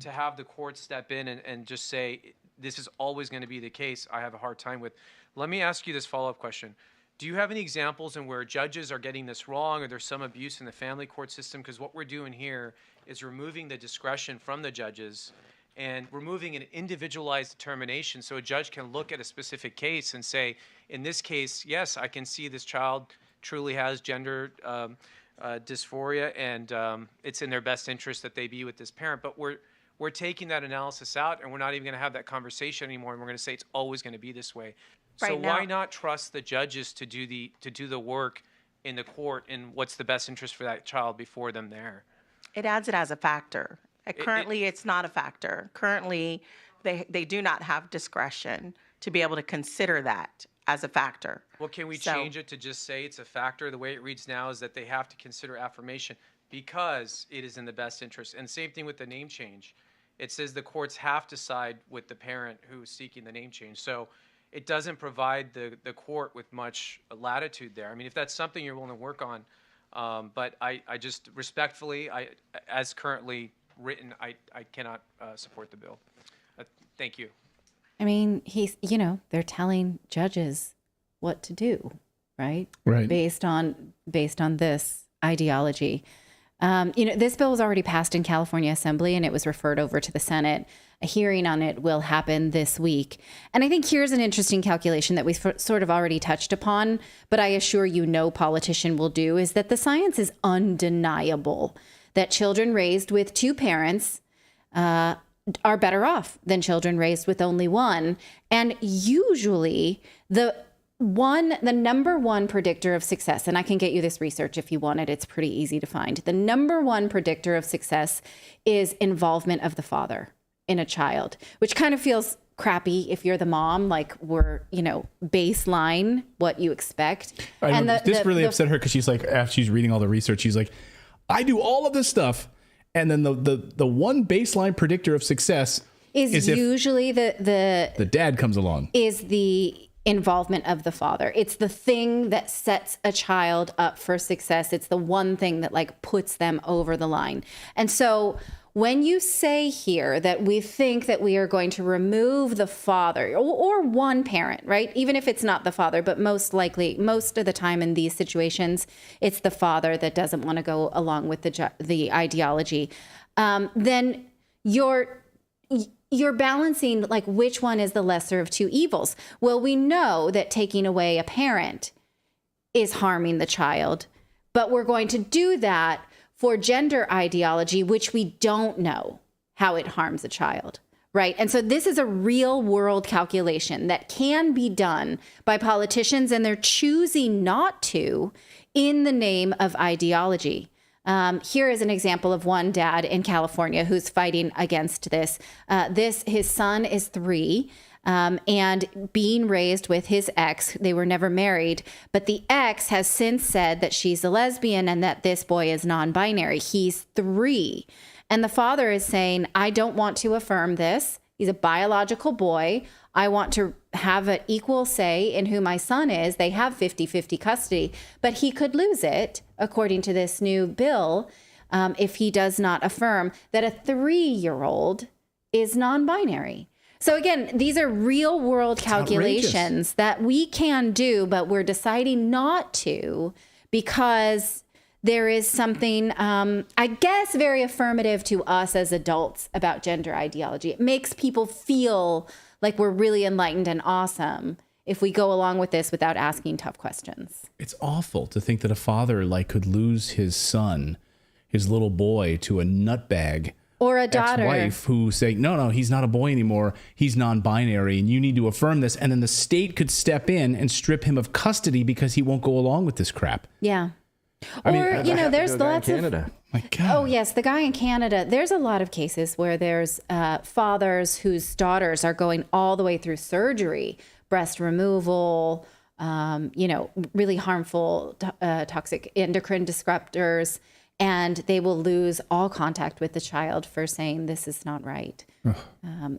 to have the court step in and just say, this is always going to be the case, I have a hard time with. Let me ask you this follow-up question. Do you have any examples in where judges are getting this wrong, or there's some abuse in the family court system? Because what we're doing here is removing the discretion from the judges and removing an individualized determination, so a judge can look at a specific case and say, in this case, yes, I can see this child truly has gender dysphoria, and it's in their best interest that they be with this parent. But we're taking that analysis out, and we're not even going to have that conversation anymore, and we're going to say it's always going to be this way. So why not trust the judges to do the work in the court and what's the best interest for that child before them there? It adds it as a factor. Currently, it's not a factor. Currently, they do not have discretion to be able to consider that as a factor. Well, can we change it to just say it's a factor? The way it reads now is that they have to consider affirmation because it is in the best interest. And same thing with the name change. It says the courts have to side with the parent who's seeking the name change. So it doesn't provide the court with much latitude there. I mean, if that's something you're willing to work on, but I just respectfully, as currently written, I cannot support the bill. Thank you. I mean, they're telling judges what to do, right? Right. Based on this ideology. This bill was already passed in California Assembly, and it was referred over to the Senate. A hearing on it will happen this week. And I think here's an interesting calculation that we've sort of already touched upon, but I assure you no politician will do, is that the science is undeniable that children raised with two parents are better off than children raised with only one. And usually the number one predictor of success, and I can get you this research if you want it, it's pretty easy to find. The number one predictor of success is involvement of the father in a child, which kind of feels crappy if you're the mom, like we're, baseline what you expect. This really upset her because she's like, after she's reading all the research, she's like, I do all of this stuff, and then the one baseline predictor of success is usually the dad comes along. Is the involvement of the father. It's the thing that sets a child up for success. It's the one thing that like puts them over the line. And so when you say here that we think that we are going to remove the father or one parent, right? Even if it's not the father, but most likely, most of the time in these situations, it's the father that doesn't want to go along with the ideology. Then you're balancing like which one is the lesser of two evils. Well, we know that taking away a parent is harming the child, but we're going to do that for gender ideology, which we don't know how it harms a child, right? And so this is a real world calculation that can be done by politicians, and they're choosing not to in the name of ideology. Here is an example of one dad in California who's fighting against this. His son is 3 and being raised with his ex. They were never married, but the ex has since said that she's a lesbian and that this boy is non-binary. He's 3. And the father is saying, I don't want to affirm this. He's a biological boy. I want to have an equal say in who my son is. They have 50-50 custody, but he could lose it, according to this new bill, if he does not affirm that a 3-year-old is non-binary. So again, these are real world calculations that we can do, but we're deciding not to because there is something, I guess, very affirmative to us as adults about gender ideology. It makes people feel like we're really enlightened and awesome if we go along with this without asking tough questions. It's awful to think that a father like could lose his son, his little boy, to a nutbag or a daughter ex-wife who say, no, he's not a boy anymore. He's non-binary, and you need to affirm this. And then the state could step in and strip him of custody because he won't go along with this crap. Yeah. I mean, or, there's lots of Canada. My God. Oh, yes. The guy in Canada, there's a lot of cases where there's fathers whose daughters are going all the way through surgery, breast removal, really harmful toxic endocrine disruptors, and they will lose all contact with the child for saying this is not right.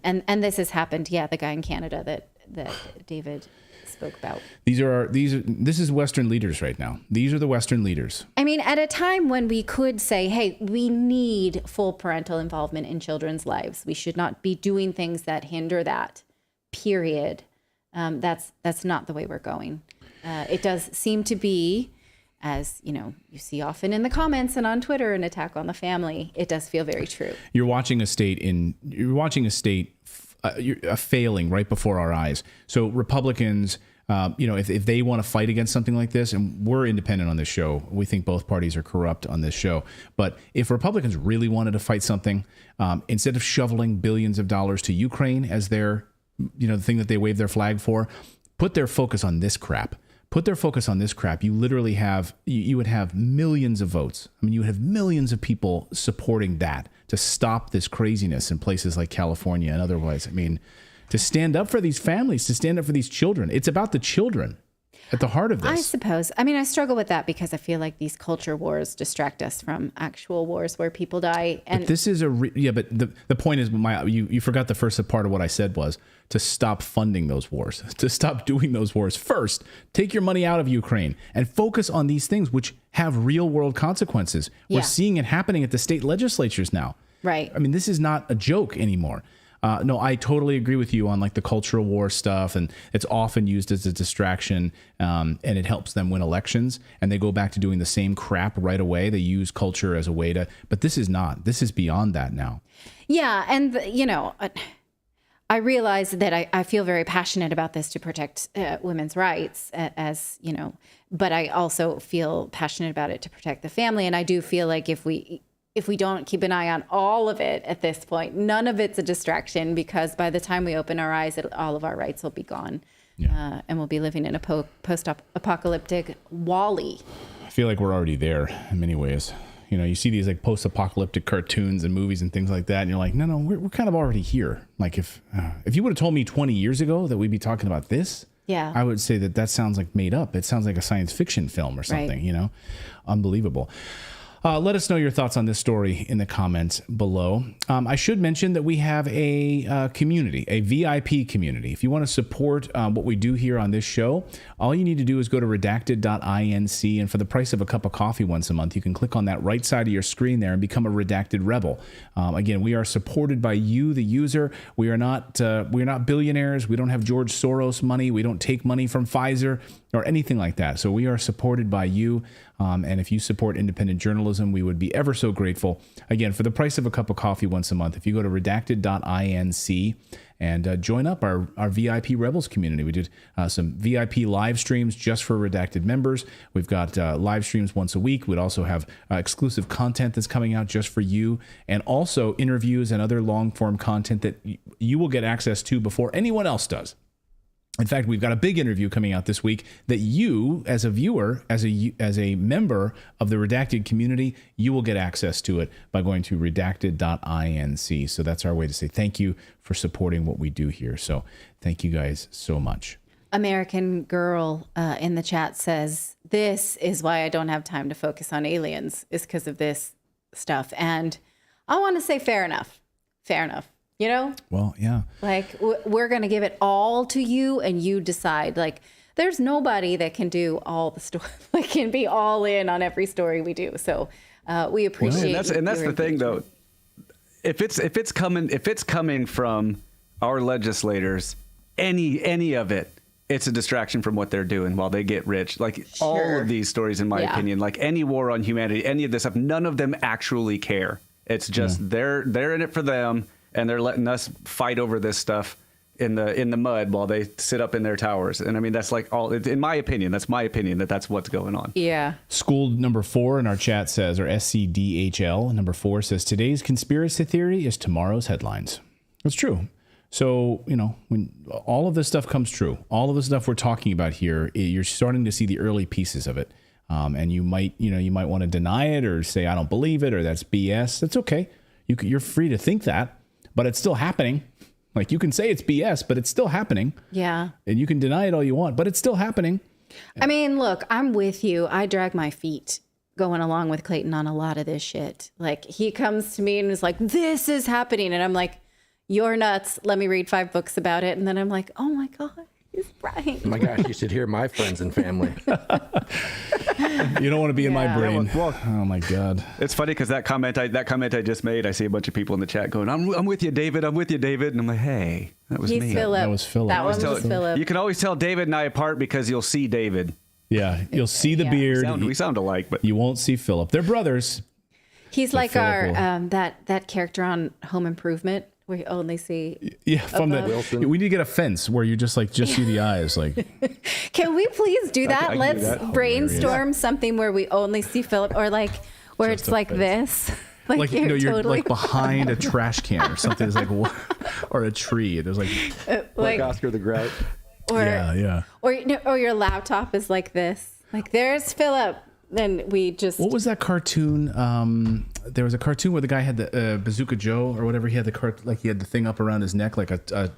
And this has happened. Yeah, the guy in Canada that David spoke about. This is Western leaders right now. These are the Western leaders. I mean, at a time when we could say, hey, we need full parental involvement in children's lives. We should not be doing things that hinder that, period. That's not the way we're going. It does seem to be, as you see often in the comments and on Twitter, an attack on the family. It does feel very true. You're watching a state failing right before our eyes. So Republicans, if they want to fight against something like this, and we're independent on this show, we think both parties are corrupt on this show. But if Republicans really wanted to fight something, instead of shoveling billions of dollars to Ukraine as their, the thing that they wave their flag for, put their focus on this crap. Put their focus on this crap. You literally you would have millions of votes. I mean, you would have millions of people supporting that to stop this craziness in places like California and otherwise. I mean, to stand up for these families, to stand up for these children. It's about the children at the heart of this. I suppose. I mean, I struggle with that because I feel like these culture wars distract us from actual wars where people die. And but this is but the point is, you forgot the first part of what I said was to stop funding those wars, to stop doing those wars. First, take your money out of Ukraine and focus on these things which have real world consequences. We're seeing it happening at the state legislatures now. Right. I mean, this is not a joke anymore. No, I totally agree with you on like the cultural war stuff, and it's often used as a distraction, and it helps them win elections, and they go back to doing the same crap right away. They use culture as a way to, but this is not. This is beyond that now. Yeah, and I realize that I feel very passionate about this to protect women's rights, but I also feel passionate about it to protect the family, and I do feel like if we don't keep an eye on all of it at this point, none of it's a distraction, because by the time we open our eyes, all of our rights will be gone. Yeah. And we'll be living in a post-apocalyptic WALL-E. I feel like we're already there in many ways. You see these like post-apocalyptic cartoons and movies and things like that, and you're like, no, we're kind of already here. Like if you would have told me 20 years ago that we'd be talking about this, I would say that sounds like made up. It sounds like a science fiction film or something, Unbelievable. Let us know your thoughts on this story in the comments below. I should mention that we have a community, a VIP community. If you want to support what we do here on this show, all you need to do is go to redacted.inc, and for the price of a cup of coffee once a month, you can click on that right side of your screen there and become a Redacted Rebel. Again, we are supported by you, the user. We are not billionaires. We don't have George Soros money. We don't take money from Pfizer or anything like that. So we are supported by you. And if you support independent journalism, we would be ever so grateful. Again, for the price of a cup of coffee once a month, if you go to redacted.inc and join up our VIP Rebels community. We did some VIP live streams just for Redacted members. We've got live streams once a week. We'd also have exclusive content that's coming out just for you, and also interviews and other long-form content that you will get access to before anyone else does. In fact, we've got a big interview coming out this week that you, as a viewer, as a member of the Redacted community, you will get access to it by going to redacted.inc. So that's our way to say thank you for supporting what we do here. So thank you guys so much. American Girl in the chat says, this is why I don't have time to focus on aliens, is because of this stuff. And I want to say fair enough. Fair enough. You know? Well, yeah. Like, we're going to give it all to you and you decide. Like, there's nobody that can do all the story, like, can be all in on every story we do. So we appreciate it. And that's the thing, though. If it's coming from our legislators, any of it, it's a distraction from what they're doing while they get rich. Like, all of these stories, in my opinion, like any war on humanity, any of this stuff, none of them actually care. It's just they're in it for them. And they're letting us fight over this stuff in the mud while they sit up in their towers. And I mean, that's like all, in my opinion, that's what's going on. Yeah. School number 4 in our chat says, or SCDHL number 4 says, today's conspiracy theory is tomorrow's headlines. It's true. So, you know, when all of this stuff comes true, all of the stuff we're talking about here, you're starting to see the early pieces of it. And you might want to deny it or say, I don't believe it, or that's BS. That's okay. You're free to think that. But it's still happening. Like, you can say it's BS, but it's still happening. Yeah. And you can deny it all you want, but it's still happening. I mean, look, I'm with you. I drag my feet going along with Clayton on a lot of this shit. Like, he comes to me and is like, this is happening. And I'm like, you're nuts. Let me read 5 books about it. And then I'm like, oh my God, he's right. Oh my gosh, you should hear my friends and family. You don't want to be in my brain. Well, oh my God. It's funny because that comment I just made, I see a bunch of people in the chat going, I'm with you, David. I'm with you, David. And I'm like, hey, that was me. Philip. That was Philip. That one was Philip. You can always tell David and I apart because you'll see David. Yeah, you'll see the beard. We sound alike, but you won't see Philip. They're brothers. He's like our that character on Home Improvement. We only see from Wilson. We need to get a fence where you just see the eyes. Like, can we please do that? Let's brainstorm something where we only see Philip, or like where just it's like fence. This. Like you're totally like behind a trash can or something. It's like, or a tree. There's like Oscar the Grouch. Or your laptop is like this. Like, there's Philip. Then we just... What was that cartoon? There was a cartoon where the guy had the Bazooka Joe or whatever. He had he had the thing up around his neck, like a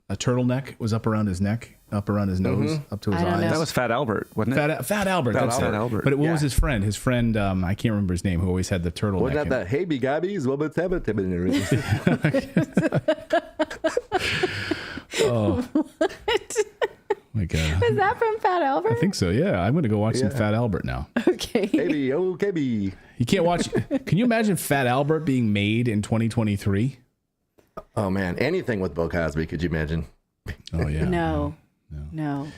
turtleneck was up around his neck, up around his nose, up to his eyes. That was Fat Albert, wasn't it? Fat Albert. That's Fat Albert. But what was his friend? His friend, I can't remember his name, who always had the turtleneck. Wasn't that Hey Be Gabbies? What about Oh. My God. Is that from Fat Albert? I think so, yeah. I'm going to go watch some Fat Albert now. Okay. Baby, okay. You can't watch... Can you imagine Fat Albert being made in 2023? Oh, man. Anything with Bill Cosby, could you imagine? Oh, yeah. No.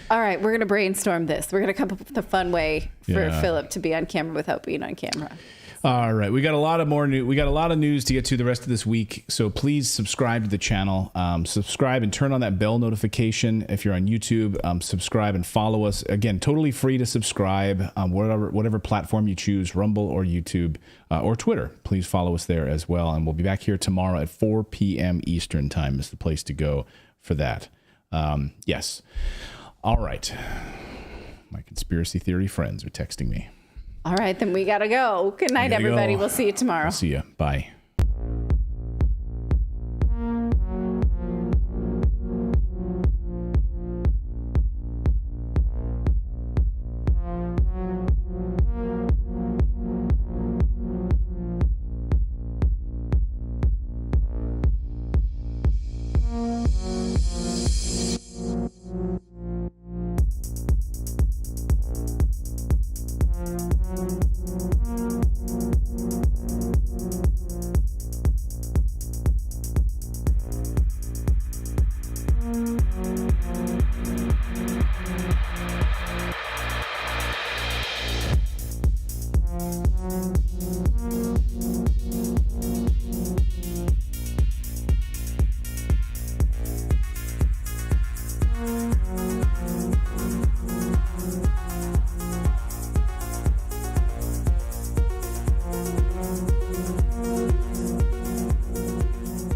All right, we're going to brainstorm this. We're going to come up with a fun way for Philip to be on camera without being on camera. All right, we got a lot of more news. We got a lot of news to get to the rest of this week. So please subscribe to the channel. Subscribe and turn on that bell notification if you're on YouTube. Subscribe and follow us. Again, totally free to subscribe. Whatever platform you choose, Rumble or YouTube or Twitter. Please follow us there as well. And we'll be back here tomorrow at 4 p.m. Eastern time is the place to go for that. Yes. All right. My conspiracy theory friends are texting me. All right, then we got to go. Good night, everybody. We'll see you tomorrow. See you. Bye.